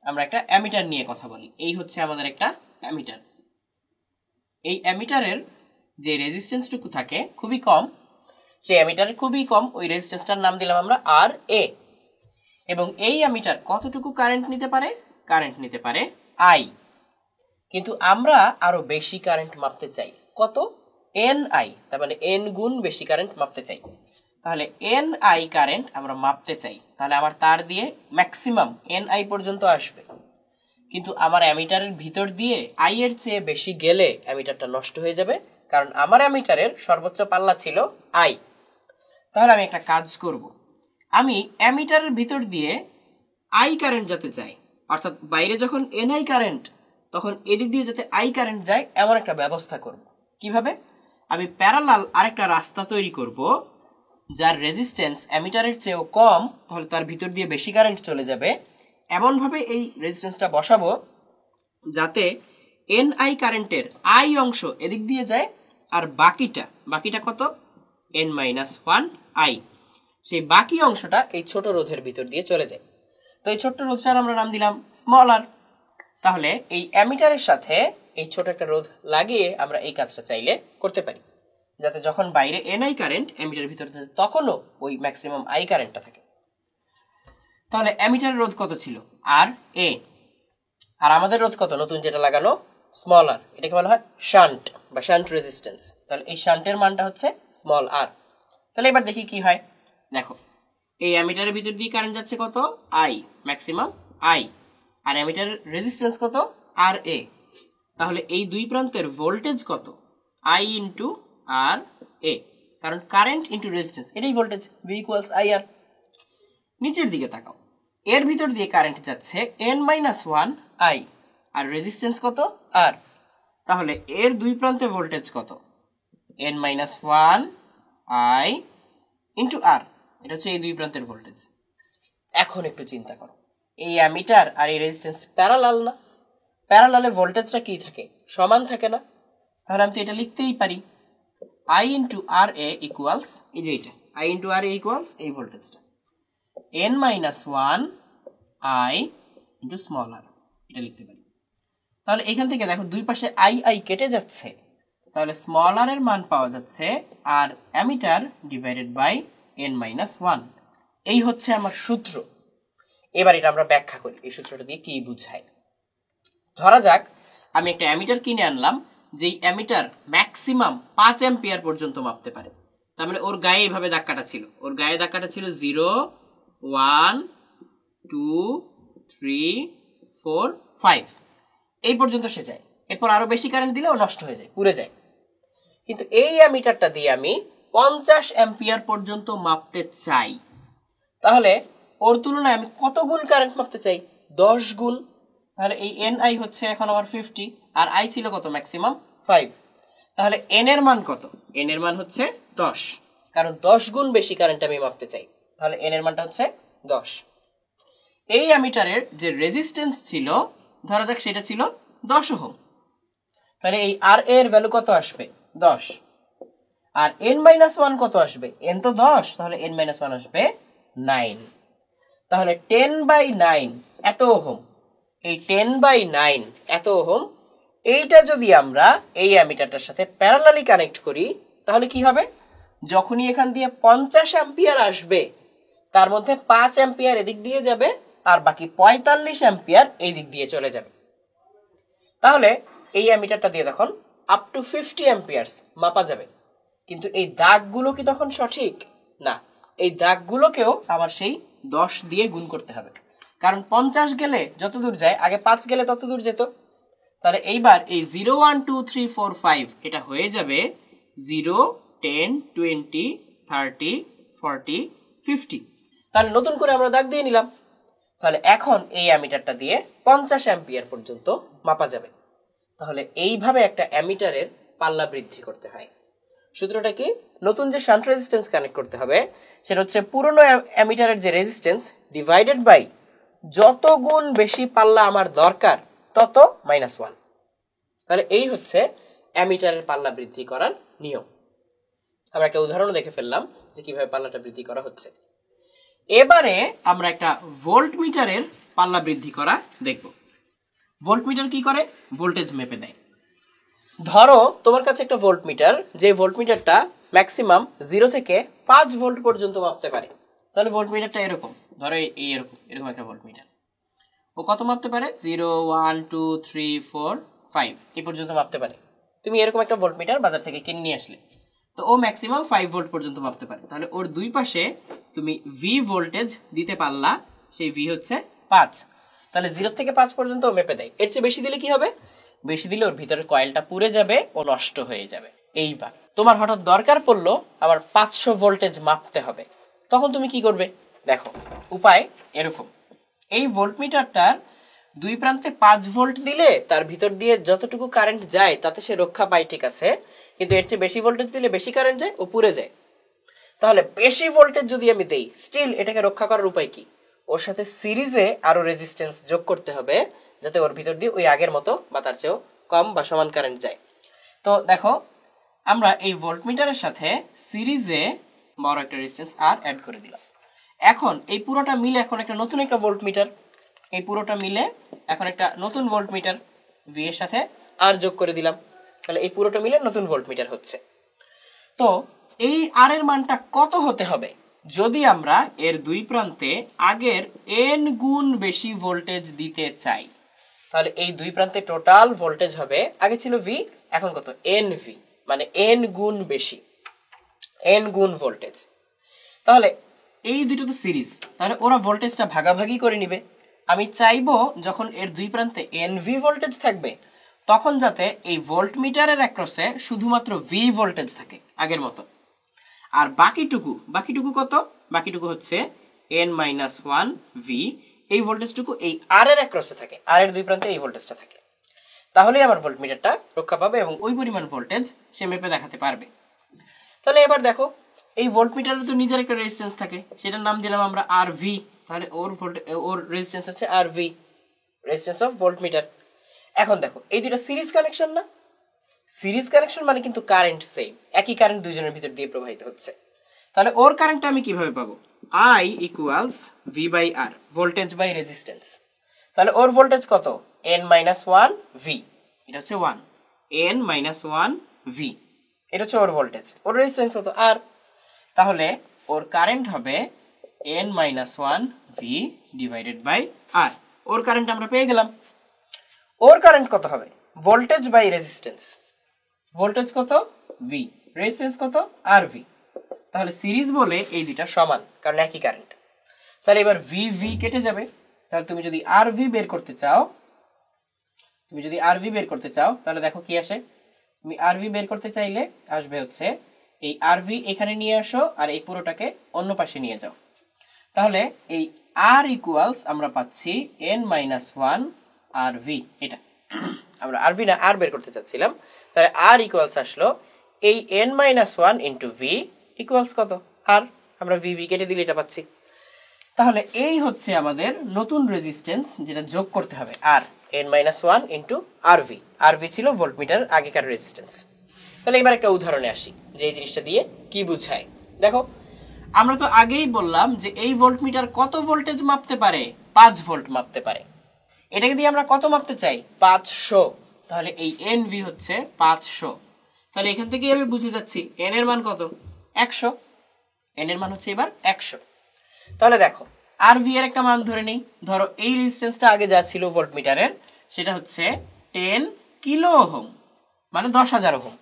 আমরা একটা অ্যামিটার নিয়ে কথা বলি। এই হচ্ছে আমাদের একটা অ্যামিটার। এই অ্যামিটারের যে রেজিস্ট্যান্সটুকু থাকে খুবই কম, সেই অ্যামিটারের খুবই কম, ওই রেজিস্ট্যান্সটার নাম দিলাম আমরা আর এ। এবং এই অ্যামিটার কতটুকু কারেন্ট নিতে পারে? কারেন্ট নিতে পারে আই। কিন্তু আমরা আরো বেশি কারেন্ট মাপতে চাই, কত? এন আই, তার মানে এন গুণ বেশি কারেন্ট মাপতে চাই। তাহলে এন আই কারেন্ট আমরা মাপতে চাই, তাহলে আমার তার দিয়ে ম্যাক্সিমাম এন আই পর্যন্ত আসবে। কিন্তু আমার অ্যামিটারের ভিতর দিয়ে আই এর চেয়ে বেশি গেলে অ্যামিটারটা নষ্ট হয়ে যাবে, কারণ আমার অ্যামিটারের সর্বোচ্চ পাল্লা ছিল আই। তাহলে আমি একটা কাজ করব, আমি অ্যামিটারের ভিতর দিয়ে আই কারেন্ট যাতে চাই, অর্থাৎ বাইরে যখন এন আই কারেন্ট, তখন এদিক দিয়ে যাতে আই কারেন্ট যায় এমন একটা ব্যবস্থা করব। কিভাবে? আমি প্যারালাল আরেকটা রাস্তা তৈরি করব, যার রেজিস্ট্যান্স অ্যামিটারের চেয়েও কম, তাহলে তার ভিতর দিয়ে বেশি কারেন্ট চলে যাবে। এমনভাবে এই রেজিস্ট্যান্সটা বসাবো যাতে এন আই কারেন্টের আই অংশ এদিক দিয়ে যায়, আর বাকিটা কত? এন মাইনাস 1 আই, সেই বাকি অংশটা এই ছোট রোধের ভিতর দিয়ে চলে যায়। তো এই ছোট্ট রোধটার আমরা নাম দিলাম স্মল আর। তাহলে এই অ্যামিটারের সাথে এই ছোট একটা রোধ লাগিয়ে আমরা এই কাজটা চাইলে করতে পারি, যাতে যখন বাইরে এন আই কারেন্ট অ্যামিটারের ভিতরে তখনও ওই ম্যাক্সিমাম আই কারেন্টটা থাকে। তাহলে অ্যামিটারের রোধ কত ছিল? আর এ। আর আমাদের রোধ কত নতুন যেটা লাগানো? স্মল আর। এটাকে বলা হয় শান্ট বা শান্ট রেজিস্ট্যান্স। তাহলে এই শান্টের মানটা হচ্ছে স্মল আর। তাহলে এবার দেখি কি হয়। দেখো এই অ্যামিটারের ভিতর দিয়ে কারেন্ট যাচ্ছে কত? I, maximum I. আর অ্যামিটারের রেজিস্ট্যান্স কত? আর এ। তাহলে এই দুই প্রান্তের ভোল্টেজ কত? আই ইন্টু আর এ, কারণ কারেন্ট ইন্টু রেজিস্ট্যান্স এটাই ভোল্টেজ, ভি ইকুয়ালস আই আর। নিচের দিকে তাকাও, এর ভিতর দিয়ে কারেন্ট যাচ্ছে n-1 I, আর রেজিস্ট্যান্স কত R। তাহলে এর দুই প্রান্তে ভোল্টেজ কত? n-1 I ইন্টু R, এটা হচ্ছে এই দুই প্রান্তের ভোল্টেজ। এখন একটু চিন্তা করো, এই অ্যামিটার আর এই রেজিস্ট্যান্স প্যারালাল না? প্যারালালে ভোল্টেজটা কি থাকে? সমান থাকে না? তাহলে আমি তো এটা লিখতেই পারি I into R A equals, এই যে এটা I into R A equals এই ভোল্টেজটা n-1 I into small r, এটা লিখতে পারি। তাহলে এখান থেকে দেখো দুই পাশে I কেটে যাচ্ছে, তাহলে স্মল r এর মান পাওয়া যাচ্ছে আর অ্যামিটার ডিভাইডেড বাই n-1। এই হচ্ছে আমার সূত্র। এবার এটা আমরা ব্যাখ্যা করি এই সূত্রটা দিয়ে কি বোঝায়। ধরা যাক আমি একটা অ্যামিটার কিনে আনলাম, যেই অ্যামিটার ম্যাক্সিমাম 5 অ্যাম্পিয়ার পর্যন্ত মাপতে পারে। তার মানে ওর গায়ে এইভাবে দাগ কাটা ছিল, ওর গায়ে দাগ কাটা ছিল 0, 1, 2, 3, 4, 5 এই পর্যন্ত সে যায়। এরপর আরো বেশি কারেন্ট দিলে ও নষ্ট হয়ে যায়, পুড়ে যায়। কিন্তু এই অ্যামিটারটা দিয়ে আমি 50 অ্যাম্পিয়ার পর্যন্ত মাপতে চাই, তাহলে ওর তুলনায় আমি কত গুণ কারেন্ট মাপতে চাই? 10 গুণ। তাহলে এই ni হচ্ছে এখন আমার 50, আর I ছিল কত? ম্যাক্সিমাম 5। তাহলে n এর মান কত? n এর মান হচ্ছে 10, কারণ 10 গুণ বেশি কারেন্ট আমি মাপতে চাই। তাহলে n এর মানটা হচ্ছে 10। এই অ্যামিটারের যে রেজিস্ট্যান্স ছিল, ধরা যাক সেটা ছিল 10 ওহম। তাহলে এই আর এর ভ্যালু কত আসবে? 10। আর n-1 কত আসবে? n তো 10, তাহলে n-1 আসবে 9। তাহলে 10/9 এত ওহম, এই 10/9 এত ওহম, এইটা যদি আমরা এই অ্যামিটারটার সাথে প্যারালালি কানেক্ট করি, তাহলে কি হবে? যখনই এখান দিয়ে 50 অ্যাম্পিয়ার আসবে, তার মধ্যে 5 অ্যাম্পিয়ার এদিক দিয়ে যাবে আর বাকি 45 অ্যাম্পিয়ার এই দিক দিয়ে চলে যাবে। তাহলে এই অ্যামিটারটা দিয়ে তখন আপ টু 50 অ্যাম্পিয়ার্স মাপা যাবে। কিন্তু এই দাগগুলো কি তখন সঠিক? না, এই দাগগুলোকেও আবার সেই 10 দিয়ে গুণ করতে হবে, কারণ 50 গেলে যত দূর যায়, আগে 5 গেলে তত দূর যেত। তাহলে এইবার এই 0, 1, 2, 3, 4, 5 এটা হয়ে যাবে 0, 10, 20, 30, 40, 50। তাহলে নতুন করে আমরা দাগ দিয়ে নিলাম। তাহলে এখন এই অ্যামিটারটা দিয়ে 50 অ্যাম্পিয়ার পর্যন্ত মাপা যাবে। তাহলে এইভাবে একটা অ্যামিটারের পাল্লা বৃদ্ধি করতে হয়। সূত্রটা কি? নতুন যে শান্ট রেজিস্ট্যান্স কানেক্ট করতে হবে, সেটা হচ্ছে পুরনো অ্যামিটারের যে রেজিস্ট্যান্স ডিভাইডেড বাই যত গুণ বেশি পাল্লা আমার দরকার তত -1। তাহলে এই হচ্ছে অ্যামিটারের পাল্লা বৃদ্ধি করার নিয়ম। আমরা একটা উদাহরণ দেখে ফেললাম যে কিভাবে পাল্লাটা বৃদ্ধি করা হচ্ছে। এবারে আমরা একটা ভোল্টমিটারের পাল্লা বৃদ্ধি করা দেখব। ভোল্টমিটার কি করে? ভোল্টেজ মেপে দেয়। ধরো তোমার কাছে একটা ভোল্টমিটার, যে ভোল্টমিটারটা ম্যাক্সিমাম 0 থেকে 5 ভোল্ট পর্যন্ত মাপতে পারে। তাহলে ভোল্টমিটারটা এরকম, ধরো এই এরকম একটা ভোল্টমিটার। ও কত মাপতে পারে? 0, 1, 2, 3, 4, 5 এই পর্যন্ত মাপতে পারে। তুমি এরকম একটা ভোল্টমিটার বাজার থেকে কিনে নিয়ে আসলে, তো ও ম্যাক্সিমাম 5 ভোল্ট পর্যন্ত মাপতে পারে। তাহলে ওর দুই পাশে তুমি ভি ভোল্টেজ দিতে পারলা, সেই ভি হচ্ছে 5। তাহলে 0 থেকে 5 পর্যন্ত ও মেপে দেয়। এর চেয়ে বেশি দিলে কি হবে? বেশি দিলে ওর ভিতরের কয়েলটা পুড়ে যাবে ও নষ্ট হয়ে যাবে। এইবার তোমার হঠাৎ দরকার পড়লো আবার 500 ভোল্টেজ মাপতে হবে, তখন তুমি কি করবে? দেখো উপায় এরকম। এই ভোল্টমিটারটার দুই প্রান্তে 5 ভোল্ট দিলে তার ভিতর দিয়ে যতটুকু কারেন্ট যায় তাতে সে রক্ষা পায়, ঠিক আছে, কিন্তু এর চেয়ে বেশি ভোল্টেজ দিলে বেশি কারেন্ট যায়, ও পুড়ে যায়। তাহলে বেশি ভোল্টেজ যদি আমি দেই, স্টিল এটাকে রক্ষা করার উপায় কি? ওর সাথে সিরিজে আরো রেজিস্ট্যান্স যোগ করতে হবে, যাতে ওর ভিতর দিয়ে ওই আগের মতো বা তার চেয়েও কম বা সমান কারেন্ট যায়। তো দেখো আমরা এই ভোল্টমিটারের সাথে সিরিজে বড় একটা রেজিস্ট্যান্স আর অ্যাড করে দিলাম। এখন এই পুরোটা মিলে এখন একটা নতুন একটা ভোল্টমিটার, এই পুরোটা মিলে এখন একটা নতুন ভোল্টমিটার ভি এর সাথে আর যোগ করে দিলাম। তাহলে এই পুরোটা মিলে নতুন ভোল্টমিটার হচ্ছে। তো এই আর এর মানটা কত হতে হবে? যদি আমরা এর দুই প্রান্তে আগের n গুণ বেশি ভোল্টেজ দিতে চাই, তাহলে এই দুই প্রান্তে টোটাল ভোল্টেজ হবে, আগে ছিল ভি, এখন কত? nv, মানে n গুণ বেশি, n গুণ ভোল্টেজ। তাহলে এই দুটো তো সিরিজ, তাহলে ওরা ভোল্টেজটা ভাগাভাগি করে নিবে। আমি চাইবো যখন এর দুই প্রান্তে nv ভোল্টেজ থাকবে, তখন যাতে এই ভোল্টমিটারের অ্যাক্রসে শুধুমাত্র ভি ভোল্টেজ থাকে আগের মতো, আর বাকিটুকু কত? বাকিটুকু হচ্ছে n মাইনাস ওয়ান ভি, এই ভোল্টেজটুকু এই আর এর অ্যাক্রসে থাকে, আর এর দুই প্রান্তে এই ভোল্টেজটা থাকে। তাহলেই আমার ভোল্টমিটারটা রক্ষা পাবে এবং ওই পরিমাণ ভোল্টেজ সে মেপে দেখাতে পারবে। তাহলে এবার দেখো, এই ভোল্টমিটারের তো নিজের একটা রেজিস্ট্যান্স থাকে, সেটার নাম দিলাম আমরা আর ভি। তাহলে ওর রেজিস্ট্যান্স হচ্ছে আর ভি, রেজিস্ট্যান্স অফ ভোল্টমিটার। এখন দেখো এই দুটো সিরিজ কানেকশন না, সিরিজ কানেকশন মানে কিন্তু কারেন্ট সেম, একই কারেন্ট দুইজনের ভিতর দিয়ে প্রবাহিত হচ্ছে। তাহলে ওর কারেন্টটা আমি কিভাবে পাবো? I equals V by R, voltage by resistance. তাহলে ওর ভোল্টেজ কত? n মাইনাস ওয়ান ভি, এটা হচ্ছে one, n minus one V, এটা হচ্ছে ওর ভোল্টেজ। ওর রেজিস্ট্যান্স কত? আর। তাহলে ওর কারেন্ট হবে n minus one V divided by R. ওর কারেন্ট আমরা পেয়ে গেলাম। ওর কারেন্ট কত হবে? ভোল্টেজ বাই রেজিস্ট্যান্স, ভোল্টেজ কত? ভি, রেজিস্ট্যান্স কত? R V. তাহলে সিরিজ বলে এই দুইটা সমান, কারণ একই কারেন্ট। তাহলে এবার ভি ভি কেটে যাবে। তাহলে তুমি যদি আর ভি বের করতে চাও, তাহলে দেখো কি আসে। তুমি আর ভি বের করতে চাইলে আসবে হচ্ছে এই আর ভি এখানে নিয়ে আসো, আর এই পুরোটাকে অন্য পাশে নিয়ে যাও। তাহলে এই আর ইকুয়ালস আমরা পাচ্ছি n মাইনাস ওয়ান আর ভি। এটা আমরা আর ভি না আর বের করতে চাচ্ছিলাম। তাহলে আর ইকুয়ালস আসলো এই n minus one into V equals কত? আর। আমরা ভি ভি কেটে দিলে এটা পাচ্ছি। তাহলে এই হচ্ছে আমাদের নতুন রেজিস্ট্যান্স, যেটা যোগ করতে হবে, আর n মাইনাস ওয়ান ইন্টু আর ভি। আর ভি ছিল ভোল্টমিটার আগেকার রেজিস্ট্যান্স। তাহলে এবার একটা উদাহরণে আসি যে এই জিনিসটা দিয়ে কি বুঝায়। দেখো, আমরা তো আগেই বললাম যে এই ভোল্টমিটার কত ভোল্টেজ মাপতে পারে? 5 ভোল্ট মাপতে পারে। এটাকে দিয়ে আমরা কত মাপতে চাই? 500। তাহলে এই এন ভি হচ্ছে 500। তাহলে এখান থেকেই আমি বুঝে যাচ্ছি এন এর মান কত? 100। এন এর মান হচ্ছে এবার 100। তাহলে দেখো, আর ভি এর একটা মান ধরে নেই। ধরো এই রেজিস্ট্যান্সটা আগে যা ছিল ভোল্টমিটারের, সেটা হচ্ছে 10 কিলো ওহম, মানে 10,000 ওহম।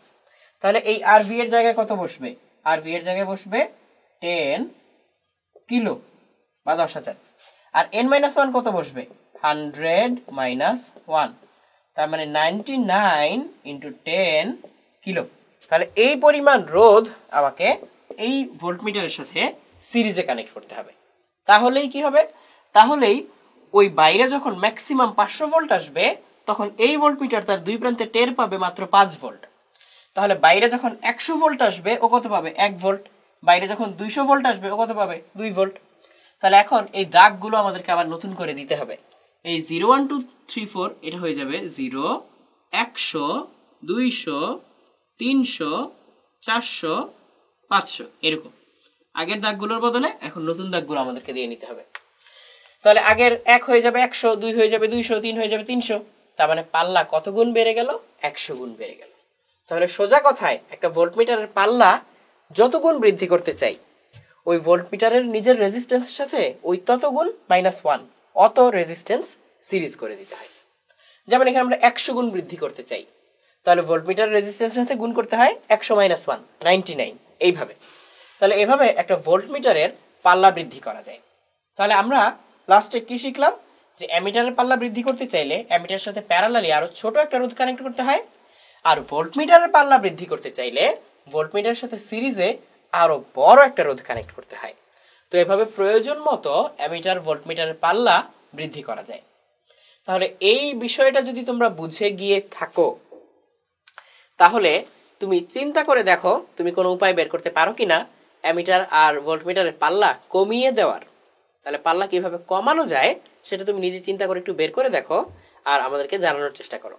তাহলে এই আর ভি এর জায়গায় কত বসবে? আর ভি এর জায়গায় বসবে 10 কিলো বা 10,000। আর n মাইনাস ওয়ান কত বসবে? 100 মাইনাস ওয়ান, তার মানে 99 ইন্টু 10 কিলো। তাহলে এই পরিমাণ রোধ আমাকে এই ভোল্টমিটারের সাথে সিরিজে কানেক্ট করতে হবে। তাহলেই কি হবে? তাহলেই ওই বাইরে যখন ম্যাক্সিমাম 500 ভোল্ট আসবে, তখন এই ভোল্টমিটার তার দুই প্রান্তে টের পাবে মাত্র 5 ভোল্ট। তাহলে বাইরে যখন 100 ভোল্ট আসবে, ও কত পাবে? 1 ভোল্ট। বাইরে যখন 200 ভোল্ট আসবে, ও কত পাবে? 2 ভোল্ট। তাহলে এখন এই দাগগুলো আমাদেরকে আবার নতুন করে দিতে হবে। এই 0 1 2 3 4 এটা হয়ে যাবে 0, 100, 200, 300, 400, 500, এরকম। আগের দাগগুলোর বদলে এখন নতুন দাগগুলো আমাদেরকে দিয়ে নিতে হবে। তাহলে আগের 1 হয়ে যাবে 100, 2 হয়ে যাবে 200, 3 হয়ে যাবে 300। তার মানে পাল্লা কত গুণ বেড়ে গেল? 100 গুণ বেড়ে গেল। তাহলে সোজা কথায় একটা ভোল্টমিটারের পাল্লা যত গুণ বৃদ্ধি করতে চাই, ওই ভোল্টমিটারের নিজের রেজিস্ট্যান্সের সাথে ওই তত গুণ -1 অত রেজিস্ট্যান্স সিরিজ করে দিতে হয়। যেমন এখানে আমরা 100 গুণ বৃদ্ধি করতে চাই, তাহলে ভোল্টমিটারের রেজিস্ট্যান্সের সাথে গুণ করতে হয় 100 - 1, 99, এইভাবে। তাহলে এভাবে একটা ভোল্টমিটারের পাল্লা বৃদ্ধি করা যায়। তাহলে আমরা লাস্টে কি শিখলাম? যে অ্যামিটারের পাল্লা বৃদ্ধি করতে চাইলে অ্যামিটারের সাথে প্যারালালি আরো ছোট একটা রোধ কানেক্ট করতে হয়, আর ভোল্টমিটারের পাল্লা বৃদ্ধি করতে চাইলে ভোল্টমিটারের সাথে সিরিজে আরো বড় একটা রোধ কানেক্ট করতে হয়। তো এভাবে প্রয়োজন মতো অ্যামিটার ভোল্টমিটারের পাল্লা বৃদ্ধি করা যায়। তাহলে এই বিষয়টা যদি তোমরা বুঝে গিয়ে থাকো, তাহলে তুমি চিন্তা করে দেখো তুমি কোনো উপায় বের করতে পারো কিনা অ্যামিটার আর ভোল্টমিটারের পাল্লা কমিয়ে দেওয়ার। তাহলে পাল্লা কিভাবে কমানো যায় সেটা তুমি নিজে চিন্তা করে একটু বের করে দেখো আর আমাদেরকে জানানোর চেষ্টা করো।